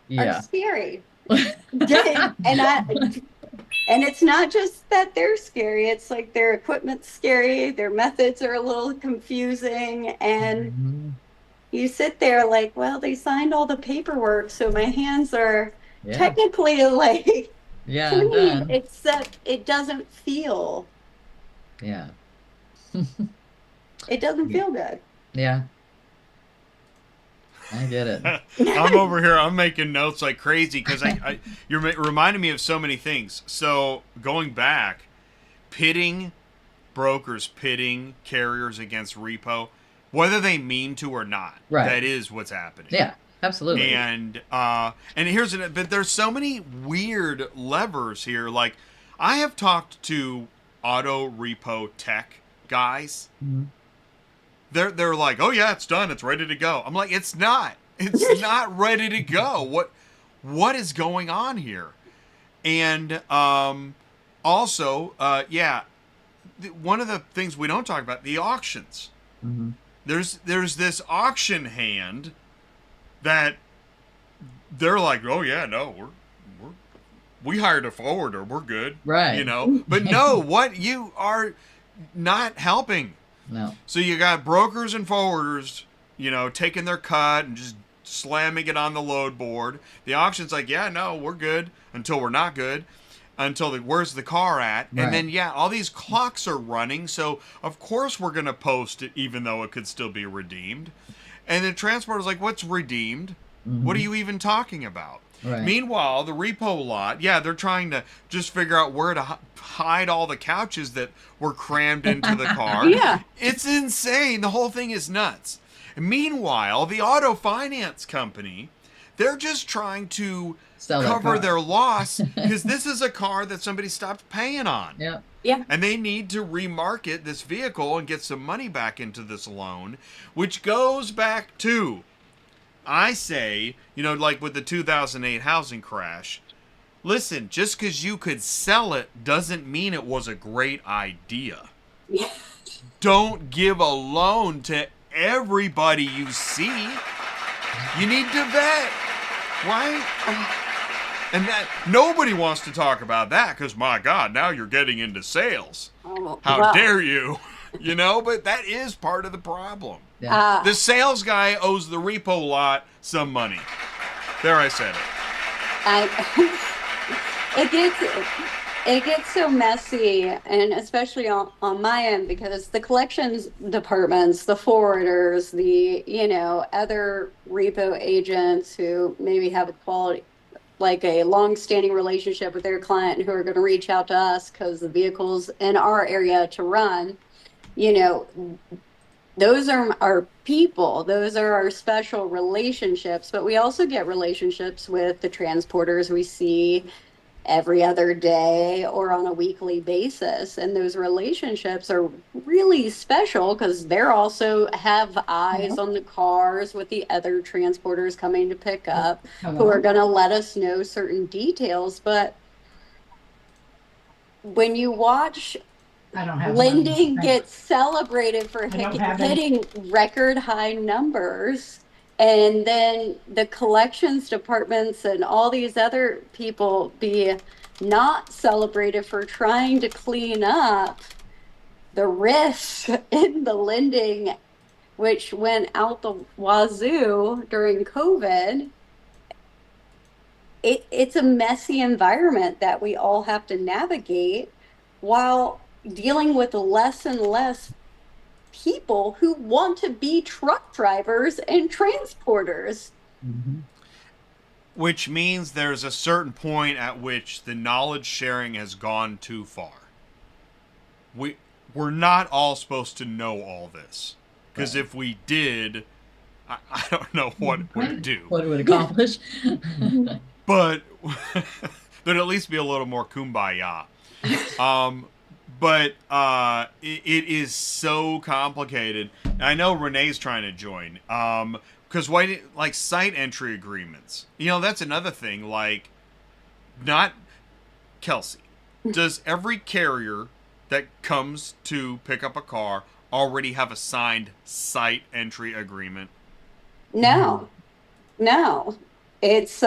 Yeah. are scary. And it's not just that they're scary. It's like their equipment's scary. Their methods are a little confusing. And Mhm. you sit there like, well, they signed all the paperwork, so my hands are Yeah. technically like Yeah. clean, Done. except it doesn't feel Yeah. feel good. Yeah. I get it. I'm over here. I'm making notes like crazy because you're reminding me of so many things. So going back, pitting brokers, pitting carriers against repo, whether they mean to or not. Right. That is what's happening. Yeah, absolutely. And but there's so many weird levers here. Like I have talked to auto repo tech guys. Mhm. They're like, oh yeah, it's done, it's ready to go. I'm like, it's not not ready to go. What is going on here? And also one of the things we don't talk about, the auctions. Mhm. There's this auction hand that they're like, oh yeah, no, we hired a forwarder, we're good, Right. But no, what you are not helping. No. So you got brokers and forwarders, taking their cut and just slamming it on the load board. The auction's like, yeah, no, we're good until we're not good, until where's the car at? Right. And then, all these clocks are running. So, of course, we're going to post it even though it could still be redeemed. And the transporter's like, what's redeemed? Mhm. What are you even talking about? Right. Meanwhile, the repo lot, they're trying to just figure out where to hide all the couches that were crammed into the car. Yeah. It's insane. The whole thing is nuts. Meanwhile, the auto finance company, they're just trying to Sell that cover car. their loss because this is a car that somebody stopped paying on. Yeah. Yeah. And they need to remarket this vehicle and get some money back into this loan, which goes back to, I say, like with the 2008 housing crash, listen, just because you could sell it doesn't mean it was a great idea. Yeah. Don't give a loan to everybody you see. You need to vet, right? And that nobody wants to talk about that because, my God, now you're getting into sales. Oh, How well, dare you? But that is part of the problem. Yeah. The sales guy owes the repo lot some money. There, I said it. It gets so messy, and especially on my end, because the collections departments, the forwarders, the other repo agents who maybe have a long-standing relationship with their client who are going to reach out to us because the vehicle's in our area to run, those are our people. Those are our special relationships. But we also get relationships with the transporters we see every other day or on a weekly basis. And those relationships are really special because they're also have eyes on the cars with the other transporters coming to pick up who are going to let us know certain details. But when you watch I don't have lending money. get celebrated for don't have any. hitting record high numbers, and then the collections departments and all these other people be not celebrated for trying to clean up the risk in the lending, which went out the wazoo during COVID. It's a messy environment that we all have to navigate while dealing with less and less people who want to be truck drivers and transporters. Mm-hmm. Which means there's a certain point at which the knowledge sharing has gone too far. We're not all supposed to know all this. Because if we did, I don't know what it would do. What it would accomplish. But there'd at least be a little more kumbaya. But it is so complicated. And I know Renee's trying to join. Because like site entry agreements. You know, that's another thing. Like, not Kelsey. Does every carrier that comes to pick up a car already have a signed site entry agreement? No. It's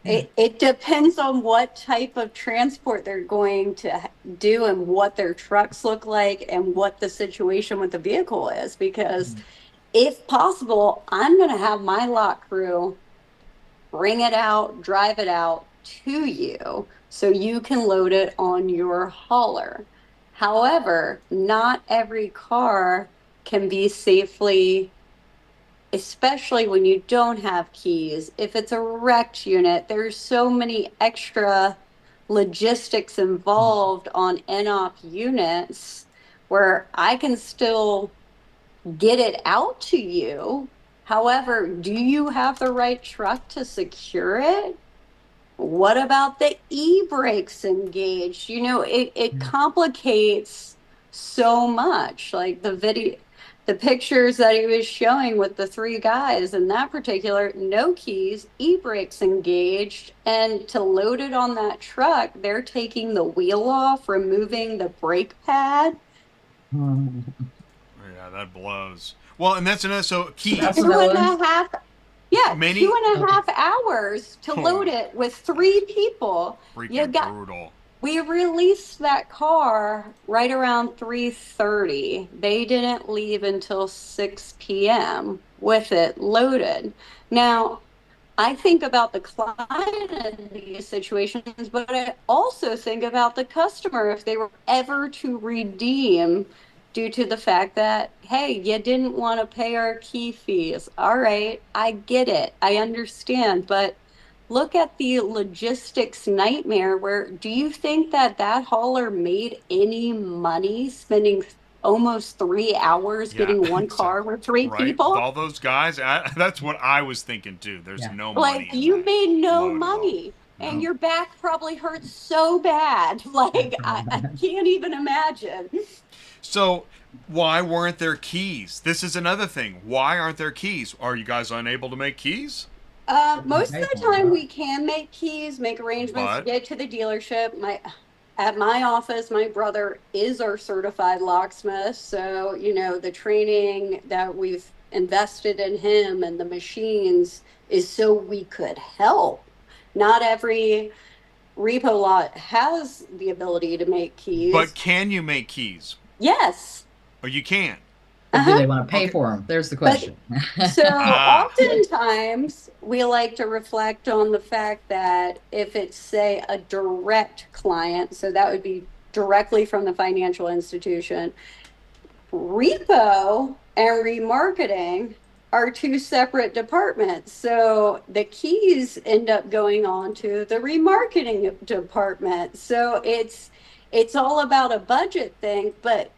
it depends on what type of transport they're going to do and what their trucks look like and what the situation with the vehicle is. Because if possible, I'm going to have my lot crew bring it out, drive it out to you so you can load it on your hauler. However, not every car can be safely, especially when you don't have keys. If it's a wrecked unit, there's so many extra logistics involved on INOPS units where I can still get it out to you. However, do you have the right truck to secure it? What about the e-brakes engaged? You know, it complicates so much. Like the pictures that he was showing with the three guys in that particular, no keys, e-brakes engaged, and to load it on that truck, they're taking the wheel off, removing the brake pad. Yeah, that blows. Well, and that's another, so keys. That's 2.5 Many- 2.5 hours to load it with 3 people. Freaking brutal. We released that car right around 3:30. They didn't leave until 6 p.m. with it loaded. Now, I think about the client in these situations, but I also think about the customer if they were ever to redeem due to the fact that, hey, you didn't want to pay our key fees. All right, I get it. I understand. But look at the logistics nightmare where do you think that hauler made any money spending almost 3 hours getting one car with 3 people? With all those guys, that's what I was thinking too. There's no money. Like, you made no money. And your back probably hurts so bad. Like, I can't even imagine. So, why weren't there keys? This is another thing. Why aren't there keys? Are you guys unable to make keys? Most of the time we can make keys, make arrangements to get to the dealership. At my office, my brother is our certified locksmith. So, you know, the training that we've invested in him and the machines is so we could help. Not every repo lot has the ability to make keys. But can you make keys? Yes. Or you can't? Or do they want to pay for them? There's the question. So oftentimes we like to reflect on the fact that if it's, say, a direct client, so that would be directly from the financial institution, repo and remarketing are 2 separate departments. So the keys end up going on to the remarketing department. So it's all about a budget thing, but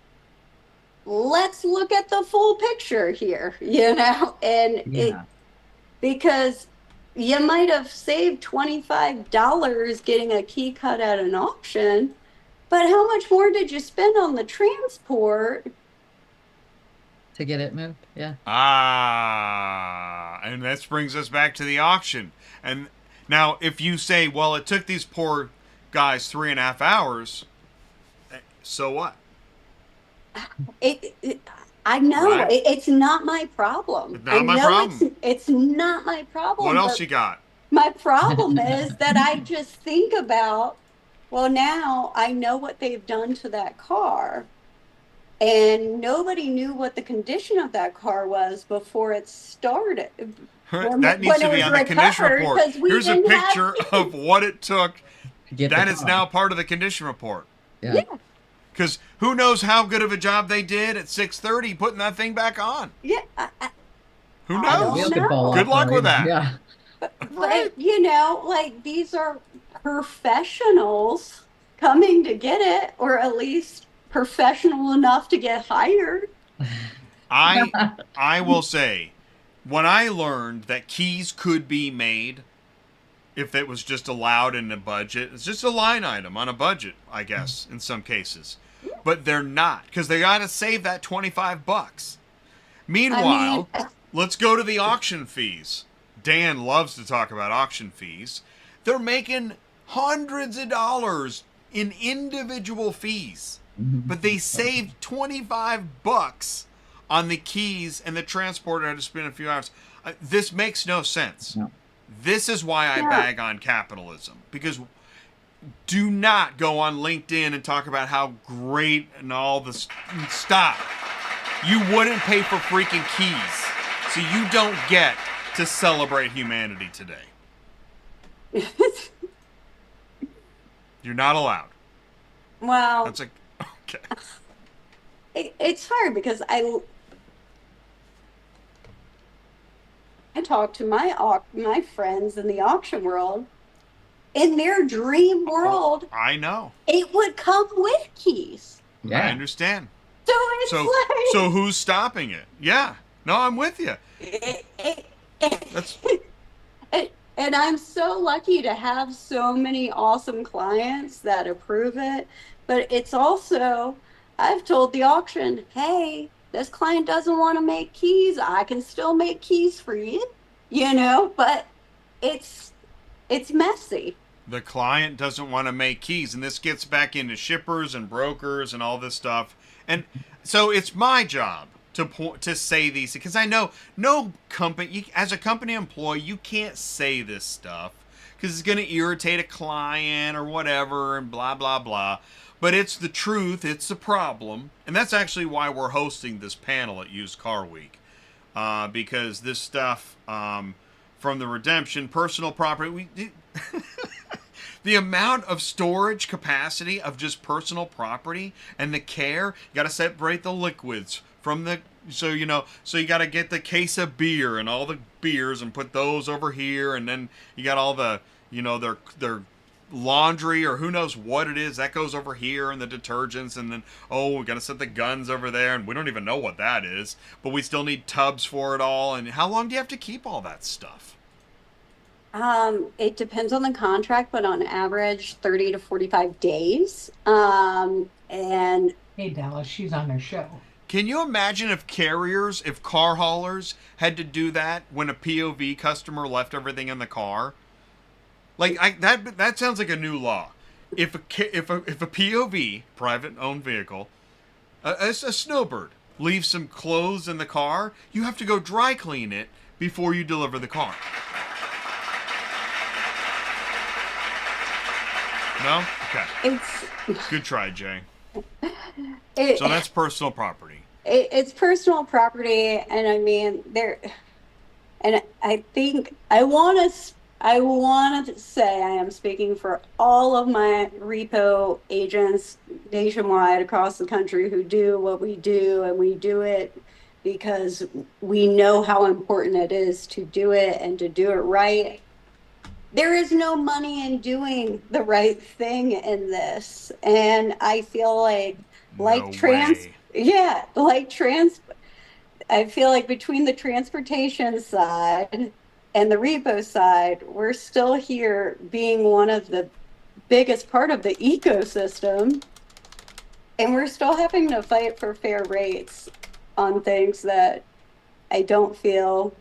let's look at the full picture here, you know, and because you might have saved $25 getting a key cut at an auction, but how much more did you spend on the transport to get it moved? Yeah. And that brings us back to the auction. And now if you say, well, it took these poor guys 3.5 hours, so what? I know Right. it's not my problem. It's not my problem. It's not my problem. What else you got? My problem is that I just think about, well, now I know what they've done to that car. And nobody knew what the condition of that car was before it started. That needs to be on the condition report. Here's a picture of what it took. That is now part of the condition report. Yeah. Because who knows how good of a job they did at 6:30 putting that thing back on. Yeah. Who I knows? don't know. Good luck with that. Yeah. But, you know, like, these are professionals coming to get it, or at least professional enough to get hired. I will say, when I learned that keys could be made if it was just allowed in the budget, it's just a line item on a budget, I guess, in some cases. But they're not, because they got to save that $25. Meanwhile, let's go to the auction fees. Dan loves to talk about auction fees. They're making hundreds of dollars in individual fees, but they saved $25 on the keys and the transporter had to spend a few hours. This makes no sense. No. This is why I bag on capitalism, because do not go on LinkedIn and talk about how great and all this. Stop. You wouldn't pay for freaking keys, so you don't get to celebrate humanity today. You're not allowed. Well, That's like, okay. it's hard because I talk to my friends in the auction world. In their dream world, I know. it would come with keys. I understand. So it's So who's stopping it? Yeah. No, I'm with you. That's and I'm so lucky to have so many awesome clients that approve it. But it's also, I've told the auction, hey, this client doesn't want to make keys. I can still make keys for you, you know, but it's messy. The client doesn't want to make keys, and this gets back into shippers and brokers and all this stuff. And so it's my job to say these, because I know no company, as a company employee, you can't say this stuff because it's going to irritate a client or whatever and blah, blah, blah. But it's the truth. It's the problem. And that's actually why we're hosting this panel at Used Car Week, because this stuff from the redemption, personal property, the amount of storage capacity of just personal property and the care, you got to separate the liquids from the, so you got to get the case of beer and all the beers and put those over here, and then you got all the, their laundry or who knows what it is that goes over here, and the detergents, and then we got to set the guns over there, and we don't even know what that is, but we still need tubs for it all. And how long do you have to keep all that stuff? It depends on the contract, but on average 30 to 45 days. And Hey, Dallas, she's on her show. Can you imagine if car haulers had to do that when a POV customer left everything in the car? Like that sounds like a new law. If a POV, private owned vehicle, a snowbird leaves some clothes in the car, you have to go dry clean it before you deliver the car. No? Okay. Good try, Jay. So that's personal property. It's personal property, and I mean and I think I want to say I am speaking for all of my repo agents nationwide across the country who do what we do, and we do it because we know how important it is to do it and to do it right. There is no money in doing the right thing in this. And I feel I feel like between the transportation side and the repo side, we're still here being one of the biggest part of the ecosystem. And we're still having to fight for fair rates on things that I don't feel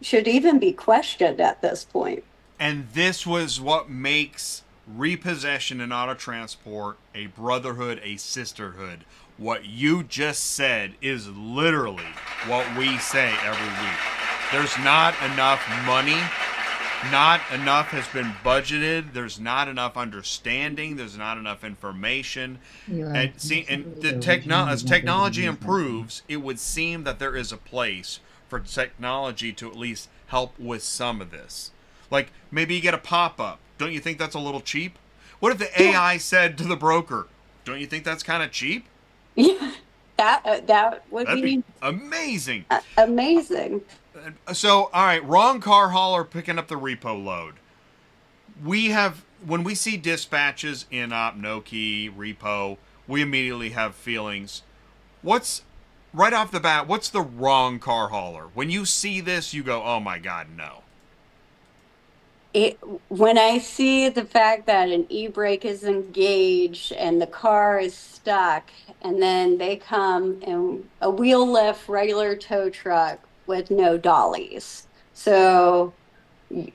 should even be questioned at this point. And this was what makes repossession and auto transport a brotherhood, a sisterhood. What you just said is literally what we say every week. There's not enough money not enough has been budgeted. There's not enough understanding. There's not enough information. And as technology improves, it would seem that there is a place for technology to at least help with some of this. Like maybe you get a pop-up. Don't you think that's a little cheap? What if the AI said to the broker, "Don't you think that's kind of cheap?" Yeah, that would That'd be be amazing. amazing. So, all right, wrong car hauler picking up the repo load. When we see dispatches in Noki, Repo, we immediately have feelings. Right off the bat, what's the wrong car hauler? When you see this, you go, oh my God, no. When I see the fact that an e-brake is engaged and the car is stuck, and then they come in a wheel lift regular tow truck with no dollies. So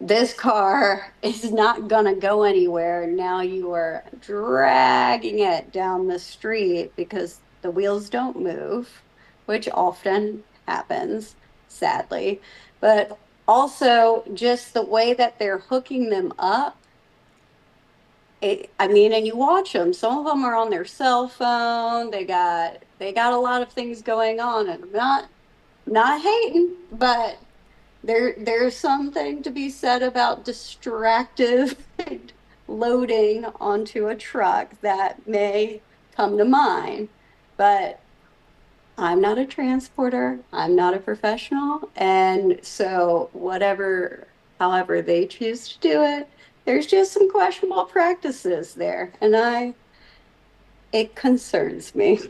this car is not going to go anywhere. Now you are dragging it down the street because the wheels don't move, which often happens, sadly. But also just the way that they're hooking them up. And you watch them. Some of them are on their cell phone. They got a lot of things going on, and I'm not hating, but there's something to be said about distractive loading onto a truck that may come to mind. But I'm not a transporter. I'm not a professional. And so however they choose to do it, there's just some questionable practices there. And it concerns me.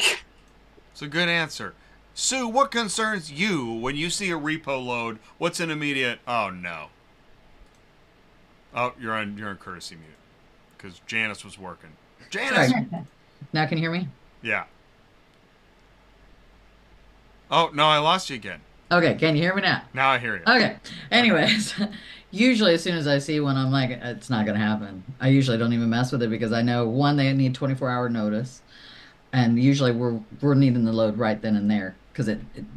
It's a good answer. Sue, what concerns you when you see a repo load? What's an immediate, oh no. Oh, you're on courtesy mute. Because Janice was working. Janice! Sorry. Now can you hear me? Yeah. Oh, no, I lost you again. Okay, can you hear me now? Now I hear you. Okay. Anyways, usually as soon as I see one, I'm like, it's not going to happen. I usually don't even mess with it because I know, one, they need 24-hour notice. And usually we're needing the load right then and there. Because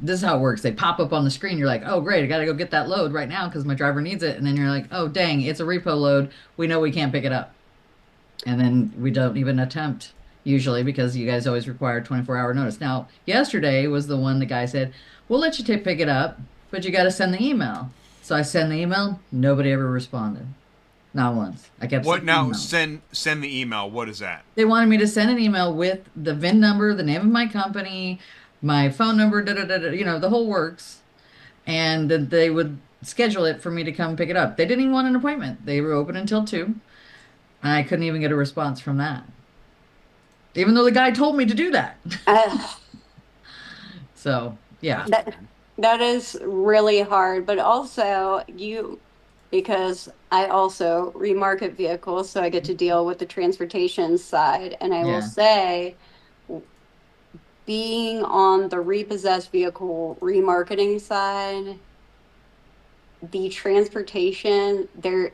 this is how it works. They pop up on the screen. You're like, oh, great, I got to go get that load right now because my driver needs it. And then you're like, oh, dang, it's a repo load. We know we can't pick it up. And then we don't even attempt, usually, because you guys always require 24-hour notice. Now, yesterday was the one the guy said, we'll let you pick it up, but you got to send the email. So I send the email. Nobody ever responded. Not once. I kept what now? Email. Send the email. What is that? They wanted me to send an email with the VIN number, the name of my company, my phone number, the whole works, and that they would schedule it for me to come pick it up. They didn't even want an appointment. They were open until 2, and I couldn't even get a response from that, even though the guy told me to do that. So yeah, that is really hard. But also because I also remarket vehicles, so I get to deal with the transportation side, and I will say, being on the repossessed vehicle remarketing side, the transportation there,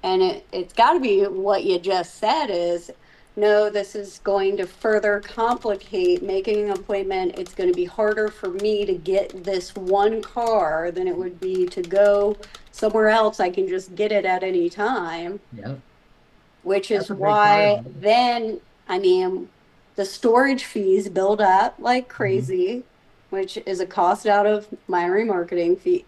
and it's got to be what you just said is, no, this is going to further complicate making an appointment. It's going to be harder for me to get this one car than it would be to go somewhere else. I can just get it at any time. Yep. Which is why then, the storage fees build up like crazy, which is a cost out of my remarketing fee.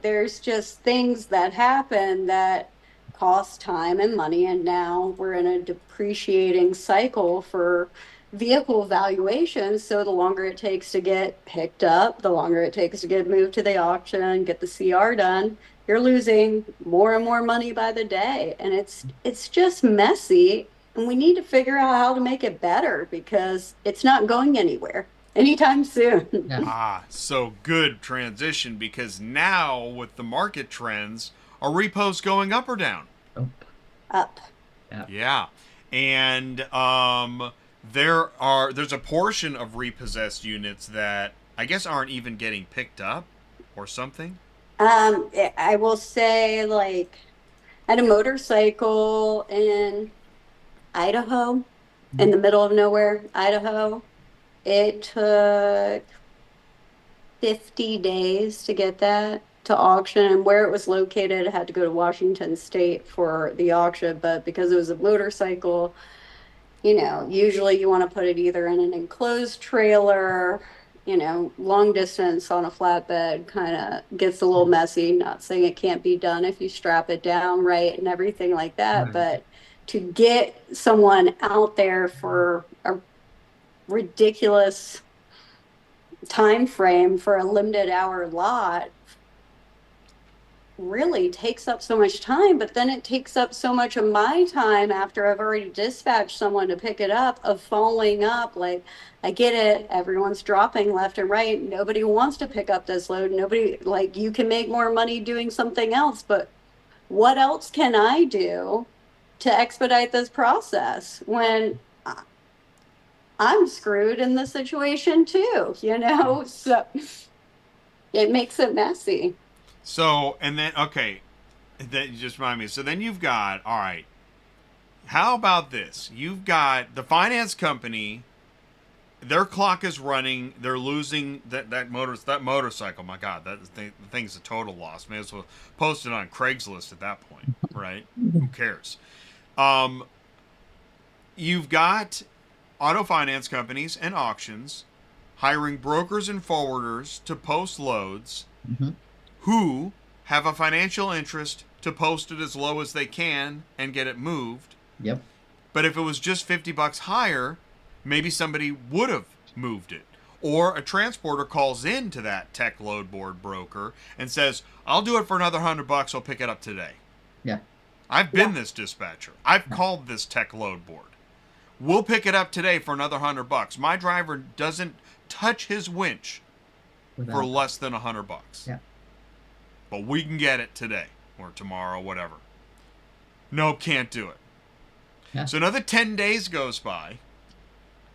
There's just things that happen that cost time and money, and now we're in a depreciating cycle for vehicle valuations. So the longer it takes to get picked up, the longer it takes to get moved to the auction and get the CR done, you're losing more and more money by the day. And it's just messy, and we need to figure out how to make it better because it's not going anywhere anytime soon. Yeah. So good transition, because now with the market trends, are repos going up or down? Up. Yeah. And there's a portion of repossessed units that I guess aren't even getting picked up or something. I will say, like, I had a motorcycle in Idaho, in the middle of nowhere, Idaho. It took 50 days to get that to auction, and where it was located, had to go to Washington State for the auction. But because it was a motorcycle, usually you want to put it either in an enclosed trailer, long distance on a flatbed kind of gets a little messy. Not saying it can't be done if you strap it down right and everything like that, Right. but to get someone out there for a ridiculous time frame for a limited hour lot really takes up so much time. But then it takes up so much of my time after I've already dispatched someone to pick it up, of following up. Like, I get it, everyone's dropping left and right, nobody wants to pick up this load, nobody, like, you can make more money doing something else, but what else can I do to expedite this process when I'm screwed in this situation too, So it makes it messy. So, and then, okay, that just remind me. So then you've got, all right, how about this? You've got the finance company, their clock is running, they're losing that motorcycle. My God, the thing's a total loss. May as well post it on Craigslist at that point, right? Who cares? You've got auto finance companies and auctions hiring brokers and forwarders to post loads, who have a financial interest to post it as low as they can and get it moved. Yep. But if it was just $50 higher, maybe somebody would have moved it. Or a transporter calls in to that tech load board broker and says, I'll do it for another $100. I'll pick it up today. Yeah. I've been this dispatcher. I've called this tech load board. We'll pick it up today for another $100. My driver doesn't touch his winch for less than $100. Yeah. But we can get it today or tomorrow, whatever. No, can't do it. Yeah. So another 10 days goes by.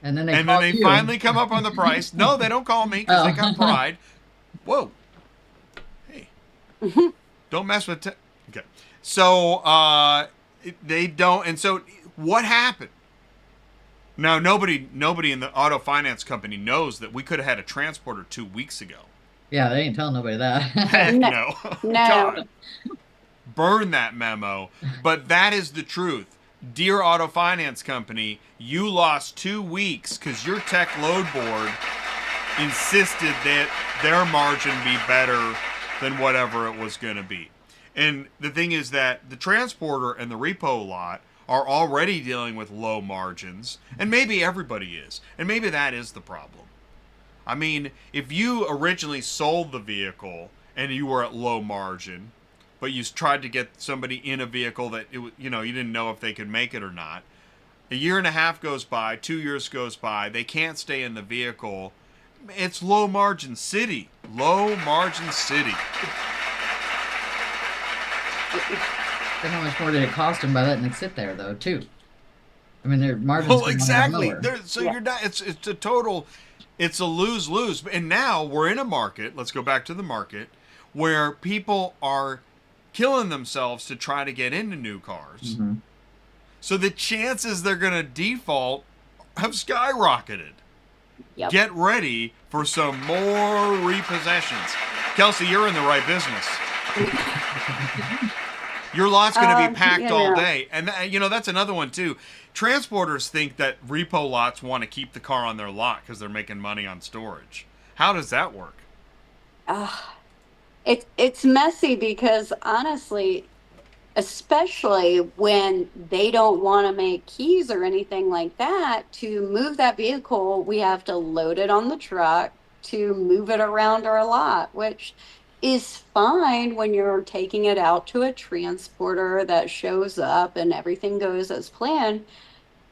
And then they finally come up on the price. No, they don't call me because they got pride. Whoa. Hey. Don't mess with okay. So they don't. And so what happened? Now, nobody in the auto finance company knows that we could have had a transporter 2 weeks ago. Yeah, they ain't telling nobody that. Heck no. No. God. Burn that memo. But that is the truth. Dear auto finance company, you lost 2 weeks because your tech load board insisted that their margin be better than whatever it was going to be. And the thing is that the transporter and the repo lot are already dealing with low margins, and maybe everybody is, and maybe that is the problem. I mean, if you originally sold the vehicle and you were at low margin, but you tried to get somebody in a vehicle that you didn't know if they could make it or not, a year and a half goes by, 2 years goes by, they can't stay in the vehicle. It's low margin city. Low margin city. Then how much more did it cost them by letting it sit there, though, too? I mean, their margins. Well, exactly. You're not. It's a total. It's a lose-lose. And now we're in a market. Let's go back to the market where people are killing themselves to try to get into new cars. Mm-hmm. So the chances they're going to default have skyrocketed. Yep. Get ready for some more repossessions. Kelsey, you're in the right business. Your lot's going to be packed all day. And, that's another one, too. Transporters think that repo lots want to keep the car on their lot because they're making money on storage. How does that work? It's messy because, honestly, especially when they don't want to make keys or anything like that, to move that vehicle, we have to load it on the truck to move it around our lot, which is fine when you're taking it out to a transporter that shows up and everything goes as planned.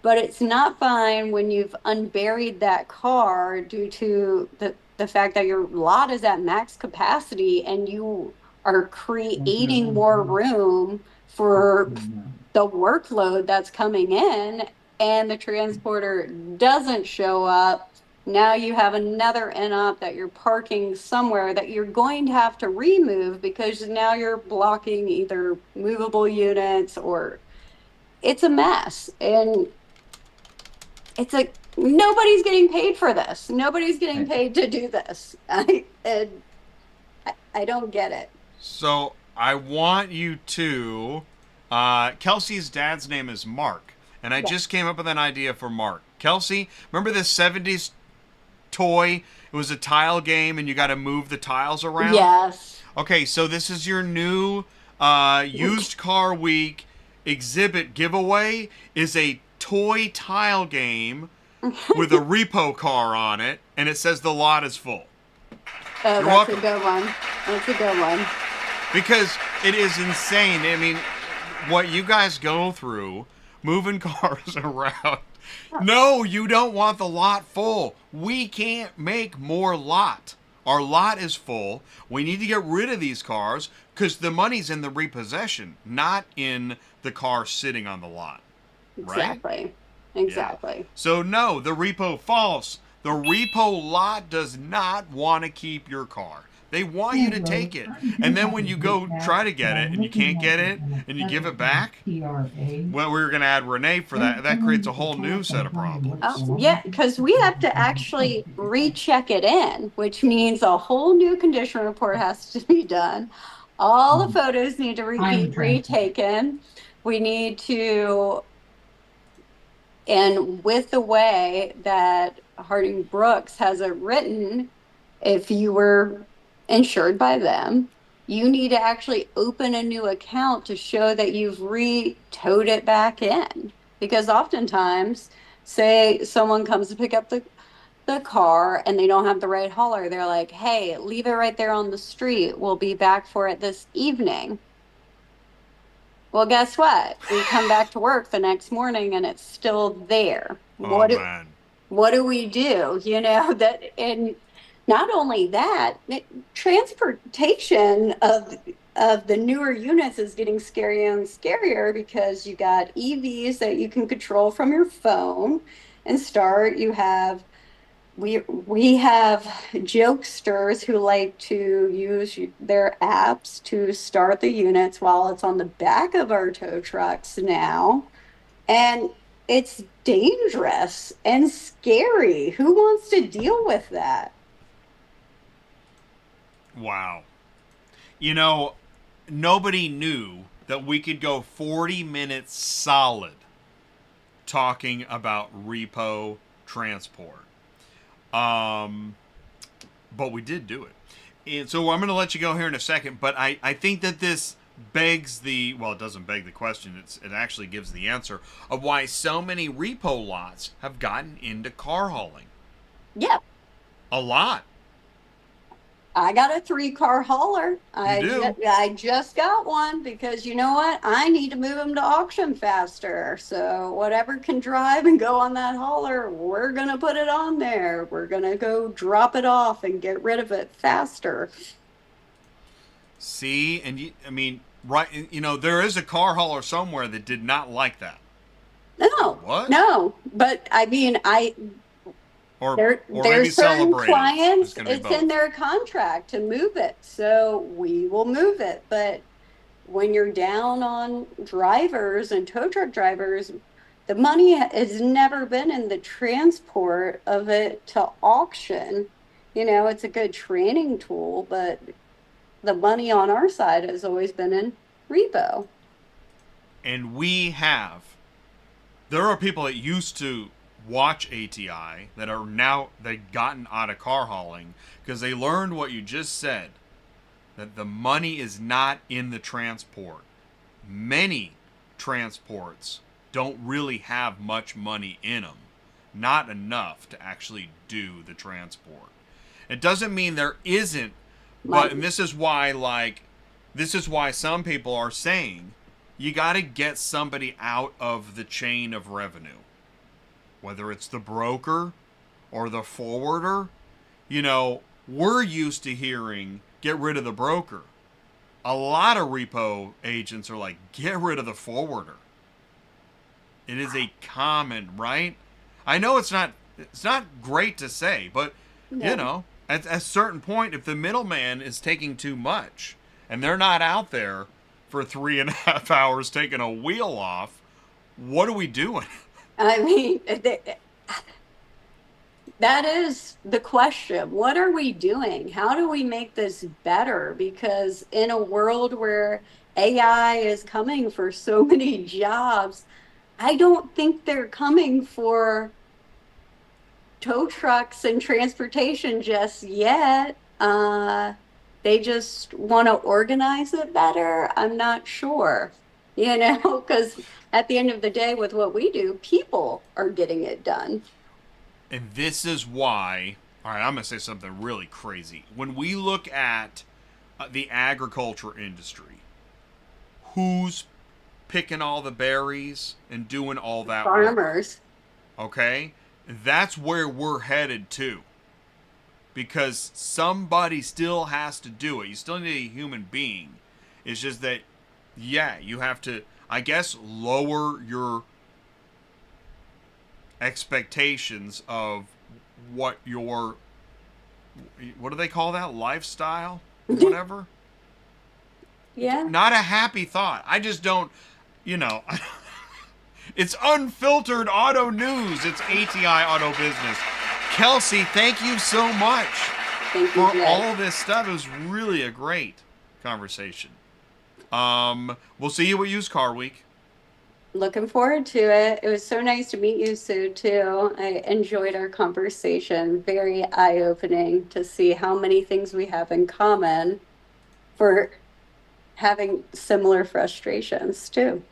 But it's not fine when you've unburied that car due to the fact that your lot is at max capacity and you are creating more room for the workload that's coming in, and the transporter doesn't show up. Now you have another INOP that you're parking somewhere that you're going to have to remove because now you're blocking either movable units, or it's a mess. And it's like, nobody's getting paid for this. Nobody's getting paid to do this. I don't get it. So I want you to. Kelsey's dad's name is Mark, and I just came up with an idea for Mark. Kelsey, remember this '70s toy? It was a tile game, and you got to move the tiles around. Yes. Okay, so this is your new used car week exhibit giveaway. Is a toy tile game with a repo car on it, and it says the lot is full. Oh, You're that's welcome. a good one. That's a good one. Because it is insane. I mean, what you guys go through, moving cars around. No, you don't want the lot full. We can't make more lot. Our lot is full. We need to get rid of these cars because the money's in the repossession, not in the car sitting on the lot. Right? Exactly. Yeah. So no, the repo false. The repo lot does not want to keep your car. They want you to take it. And then when you go try to get it and you can't get it and you give it back, well, we were going to add Renee for that. That creates a whole new set of problems. Oh, yeah, because we have to actually recheck it in, which means a whole new condition report has to be done. All the photos need to be retaken. We need to, and with the way that Harding Brooks has it written, if you were insured by them, you need to actually open a new account to show that you've re-towed it back in. Because oftentimes, say someone comes to pick up the car and they don't have the right hauler, they're like, hey, leave it right there on the street. We'll be back for it this evening. Well, guess what? We come back to work the next morning and it's still there. Man. What do we do? You know, that, and not only that, transportation of the newer units is getting scarier and scarier because you got EVs that you can control from your phone and start. You have we have jokesters who like to use their apps to start the units while it's on the back of our tow trucks now, and it's dangerous and scary. Who wants to deal with that? Wow. You know, nobody knew that we could go 40 minutes solid talking about repo transport. But we did do it. And so I'm going to let you go here in a second, but I think that this begs the, well, it doesn't beg the question, it actually gives the answer of why so many repo lots have gotten into car hauling. Yep. A lot. I got a 3-car hauler. I just got one because you know what? I need to move them to auction faster. So whatever can drive and go on that hauler, we're going to put it on there. We're going to go drop it off and get rid of it faster. See, and I mean, right, you know, there is a car hauler somewhere that did not like that. No. What? No. But I mean, Or there's certain clients, it's both. in their contract to move it, so we will move it. But when you're down on drivers and tow truck drivers, the money has never been in the transport of it to auction. You know, it's a good training tool, but the money on our side has always been in repo. And there are people that used to watch ATI that are now, they've gotten out of car hauling because they learned what you just said, that the money is not in the transport. Many transports don't really have much money in them, not enough to actually do the transport. It doesn't mean there isn't, but and this is why some people are saying you got to get somebody out of the chain of revenue. Whether it's the broker or the forwarder, you know, we're used to hearing, get rid of the broker. A lot of repo agents are like, get rid of the forwarder. It is a common, right? I know it's not great to say, but, you know, at a certain point, if the middleman is taking too much and they're not out there for 3.5 hours taking a wheel off, what are we doing? I mean, That is the question. What are we doing? How do we make this better? Because in a world where AI is coming for so many jobs, I don't think they're coming for tow trucks and transportation just yet. They just want to organize it better. I'm not sure, because at the end of the day, with what we do, people are getting it done. And this is why, all right, I'm going to say something really crazy. When we look at the agriculture industry, who's picking all the berries and doing all that Farmers. work? Okay? That's where we're headed to. Because somebody still has to do it. You still need a human being. It's just that, yeah, you have to, I guess, lower your expectations of what do they call that? Lifestyle? Whatever? Yeah. Not a happy thought. I just don't, it's unfiltered auto news. It's ATI Auto Business. Kelsey, thank you so much for all this stuff. It was really a great conversation. We'll see you at Used Car Week. Looking forward to it. It was so nice to meet you, Sue, too. I enjoyed our conversation. Very eye-opening to see how many things we have in common for having similar frustrations, too.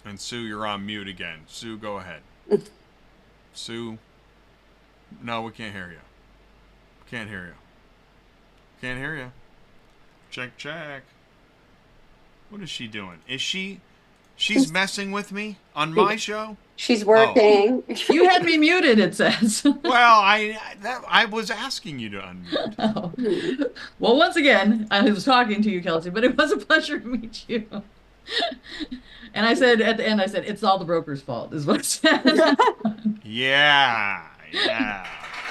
And Sue, you're on mute again. Sue, go ahead. Sue, no, we can't hear you. Can't hear you. Can't hear you. Check, check. What is she doing? She's messing with me on my show? She's working. Oh. You had me muted, it says. Well, I was asking you to unmute. Oh. Well, once again, I was talking to you, Kelsey, but it was a pleasure to meet you. And I said, at the end, it's all the broker's fault, is what I said. Yeah.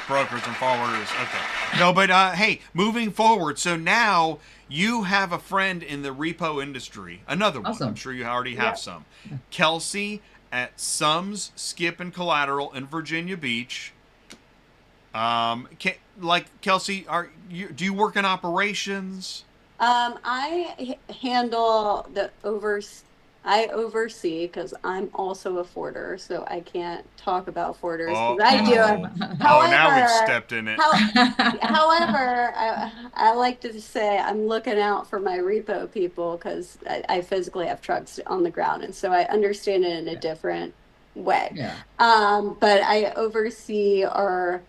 Brokers and forwarders. Okay. No, but hey, moving forward, so now you have a friend in the repo industry. Another one. Awesome. I'm sure you already have some. Kelsey at Sums, Skip and Collateral in Virginia Beach. Kelsey, do you work in operations? I handle I oversee because I'm also a forwarder, so I can't talk about forwarders because I do it. However, now we've stepped in it. However, I like to say I'm looking out for my repo people because I physically have trucks on the ground, and so I understand it in a different way. Yeah. But I oversee our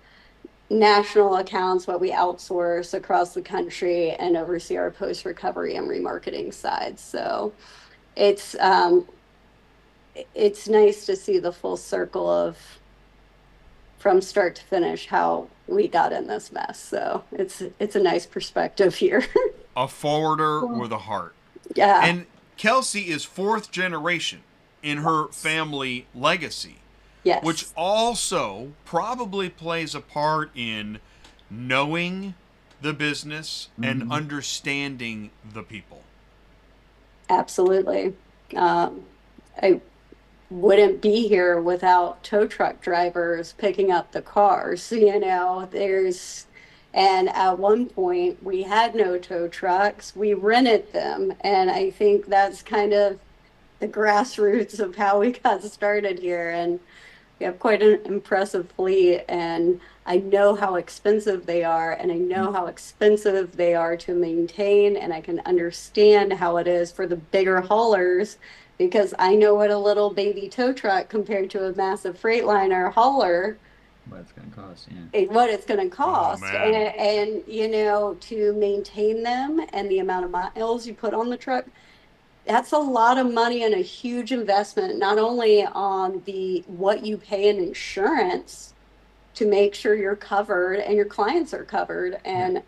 national accounts, what we outsource across the country, and oversee our post-recovery and remarketing side. So it's nice to see the full circle of from start to finish how we got in this mess. So it's a nice perspective here. A forwarder with a heart. Yeah. And Kelsey is fourth generation in her family legacy. Yes. Which also probably plays a part in knowing the business and understanding the people. Absolutely. I wouldn't be here without tow truck drivers picking up the cars. And at one point we had no tow trucks. We rented them. And I think that's kind of the grassroots of how we got started here. And we have quite an impressive fleet, and I know how expensive they are, and I know how expensive they are to maintain, and I can understand how it is for the bigger haulers because I know what a little baby tow truck compared to a massive Freightliner hauler, What it's going to cost, yeah. what it's going to cost. Oh, man. And to maintain them and the amount of miles you put on the truck, that's a lot of money and a huge investment, not only on what you pay in insurance to make sure you're covered and your clients are covered. And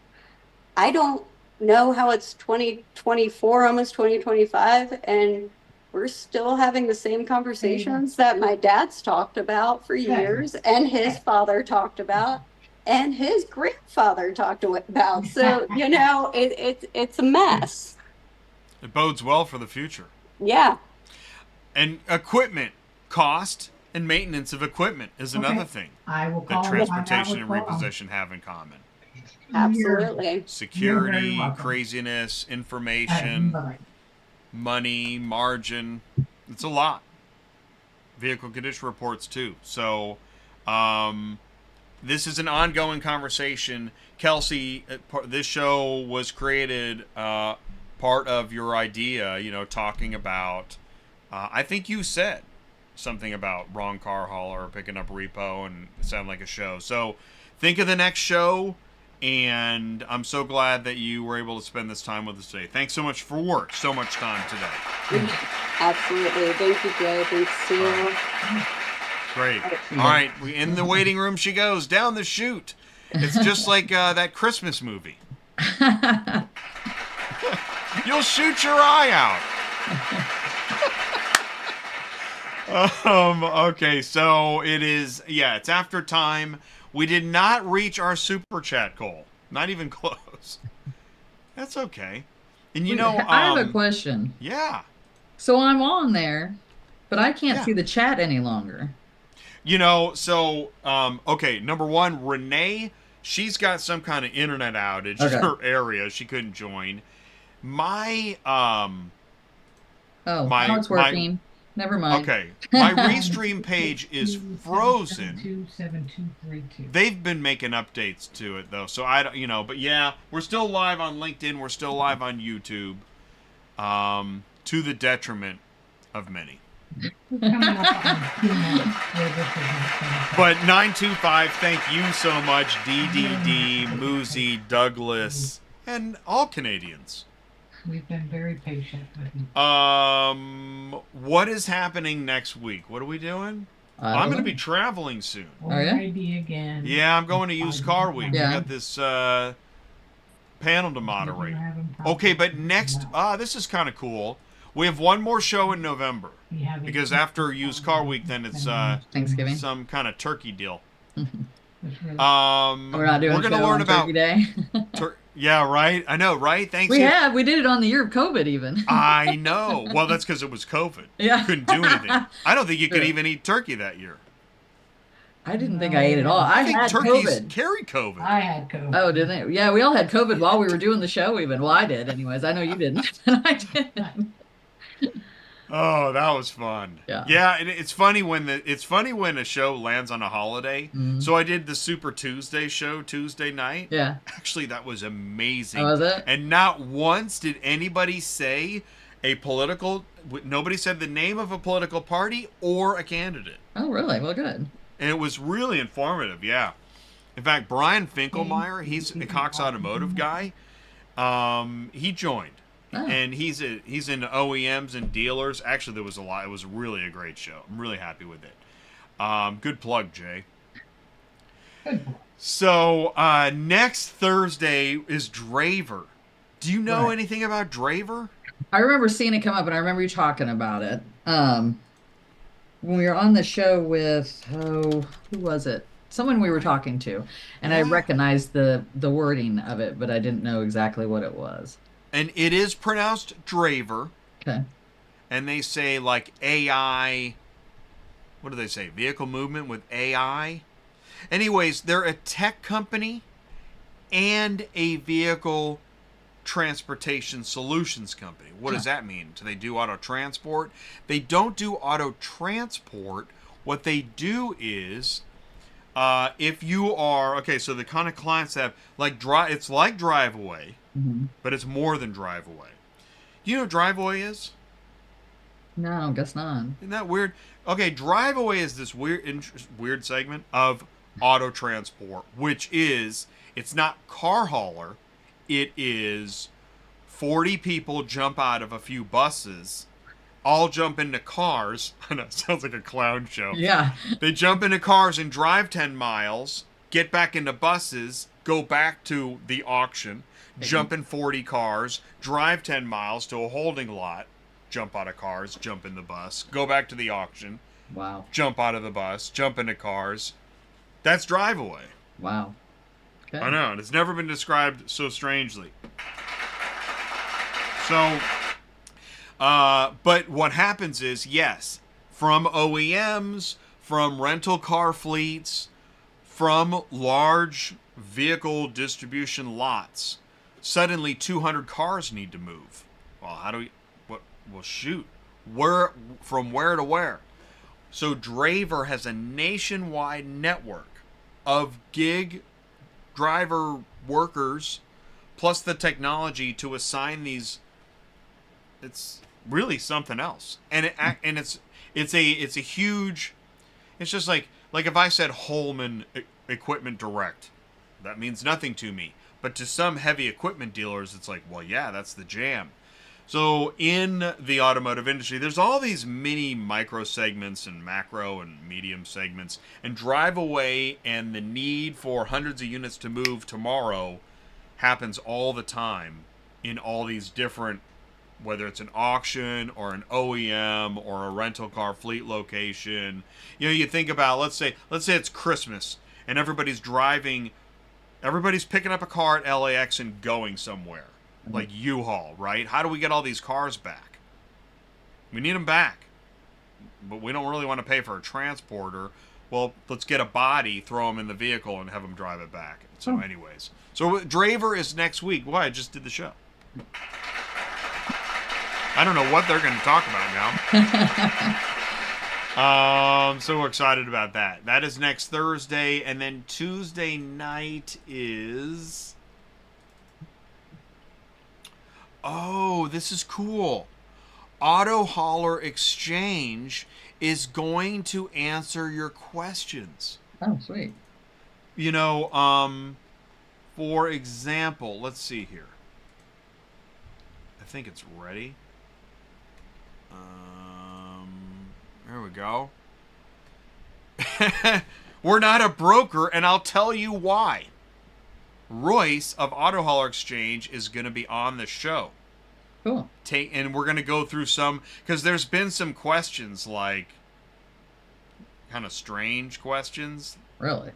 I don't know how it's 2024, almost 2025, and we're still having the same conversations that my dad's talked about for years, and his father talked about, and his grandfather talked about. So, it's a mess. It bodes well for the future. Yeah. And equipment cost And maintenance of equipment is another thing I will that call. transportation and I will call. repossession have in common. Absolutely. You're very Security, welcome. craziness, All right, information, bye-bye. money, margin. It's a lot. Vehicle condition reports too. So, this is an ongoing conversation. Kelsey, this show was created part of your idea, talking about, I think you said something about wrong car hauler or picking up repo, and it sounded like a show. So think of the next show, and I'm so glad that you were able to spend this time with us today. Thanks so much for so much time today. Absolutely. Thank you, Jay. Thanks, Sue. Great. All right, in the waiting room she goes, down the chute. It's just like that Christmas movie. You'll shoot your eye out. Okay, so it is, it's after time. We did not reach our super chat goal. Not even close. That's okay. And I have a question. Yeah. So I'm on there, but I can't Yeah. see the chat any longer. Okay, number one, Renee, she's got some kind of internet outage in her area. She couldn't join. My, now it's working. Never mind. okay, my Restream page is frozen. 27232. They've been making updates to it, though, so I don't, but yeah, we're still live on LinkedIn. We're still live on YouTube, to the detriment of many. Coming up on 2 months where this is not going to But 925, thank you so much, DDD, Moozy, Douglas, and all Canadians. We've been very patient with you. What is happening next week? What are we doing? I'm going to be traveling soon. Are ya? Maybe again. Yeah, I'm going to Used Car Week. Yeah. We got this panel to moderate. Okay, but next, this is kind of cool. We have one more show in November. Because after Used Car Week, then it's Thanksgiving. some kind of turkey deal. We're not doing we're a gonna show learn on about Turkey Day. Yeah, right. I know, right? Thanks. We did it on the year of COVID even. I know. Well, that's because it was COVID. Yeah. Couldn't do anything. I don't think you could even eat turkey that year. I didn't think I ate it all. I think had turkeys COVID. carry COVID. I had COVID. Oh, didn't they? Yeah, we all had COVID while we were doing the show even. Well, I did anyways. I know you didn't. I did. Oh, that was fun. Yeah. Yeah, and it's funny when a show lands on a holiday. Mhm. So I did the Super Tuesday show Tuesday night. Yeah. Actually, that was amazing. Oh, was it? And not once did anybody say nobody said the name of a political party or a candidate. Oh, really? Well, good. And it was really informative, yeah. In fact, Brian Finkelmeyer, he's a Cox Automotive guy. He joined. Oh. And he's in OEMs and dealers. Actually, there was a lot. It was really a great show. I'm really happy with it. Good plug, Jay. So next Thursday is Draver. Do you know anything about Draver? I remember seeing it come up, and I remember you talking about it. When we were on the show with, who was it? Someone we were talking to, and I recognized the wording of it, but I didn't know exactly what it was. And it is pronounced Draver. Okay. And they say like AI, what do they say? Vehicle movement with AI? Anyways, they're a tech company and a vehicle transportation solutions company. What does that mean? Do they do auto transport? They don't do auto transport. What they do is, if you are, so the kind of clients that have, it's like Driveaway, but it's more than Driveaway. Do you know what Driveaway is? No, guess not. Isn't that weird? Okay, Driveaway is this weird segment of auto transport, which is, it's not car hauler, it is 40 people jump out of a few buses, all jump into cars. I know, it sounds like a clown show. Yeah. They jump into cars and drive 10 miles, get back into buses, go back to the auction, jump in 40 cars, drive 10 miles to a holding lot, jump out of cars, jump in the bus, go back to the auction, Wow. jump out of the bus, jump into cars. That's Driveaway. Wow. Okay. I know, and it's never been described so strangely. So, but what happens is, yes, from OEMs, from rental car fleets, from large vehicle distribution lots. Suddenly 200 cars need to move. Well, how do we, well, shoot. From where to where? So Draver has a nationwide network of gig driver workers, plus the technology to assign these. It's really something else, and it's a huge. It's just like if I said Holman Equipment Direct, that means nothing to me, but to some heavy equipment dealers, it's like, well, yeah, that's the jam. So in the automotive industry, there's all these mini micro segments and macro and medium segments, and drive away and the need for hundreds of units to move tomorrow happens all the time in all these different, whether it's an auction or an OEM or a rental car fleet location. You know, you think about, let's say it's Christmas and everybody's picking up a car at LAX and going somewhere. Like U-Haul, right? How do we get all these cars back? We need them back. But we don't really want to pay for a transporter. Well, let's get a body, throw them in the vehicle, and have them drive it back. So anyways. So Draver is next week. Why? I just did the show. I don't know what they're going to talk about now. So we're excited about that. That is next Thursday. And then Tuesday night is... Oh, this is cool. Auto Hauler Exchange is going to answer your questions. Oh, sweet. You know, for example, let's see here. I think it's ready. There we go. We're not a broker, and I'll tell you why. Royce of Auto Hauler Exchange is going to be on the show. Cool. And we're going to go through some, because there's been some questions, like, kind of strange questions. Really?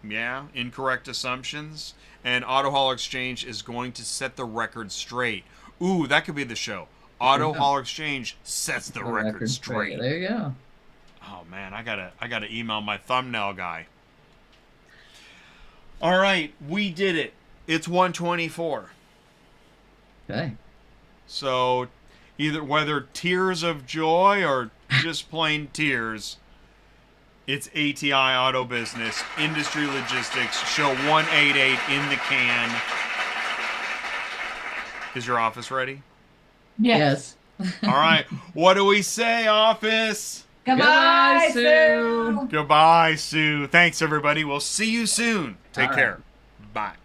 Yeah, incorrect assumptions. And Auto Hauler Exchange is going to set the record straight. Ooh, that could be the show. Auto Hauler Exchange sets the record straight. There you go. Oh man, I gotta email my thumbnail guy. All right, we did it. It's 124. Okay. So, whether tears of joy or just plain tears, it's ATI Auto Business, Industry Logistics, show 188 in the can. Is your office ready? Yes. All right. What do we say, office? Goodbye, Sue. Sue. Goodbye, Sue. Thanks, everybody. We'll see you soon. Take All right. care. Bye.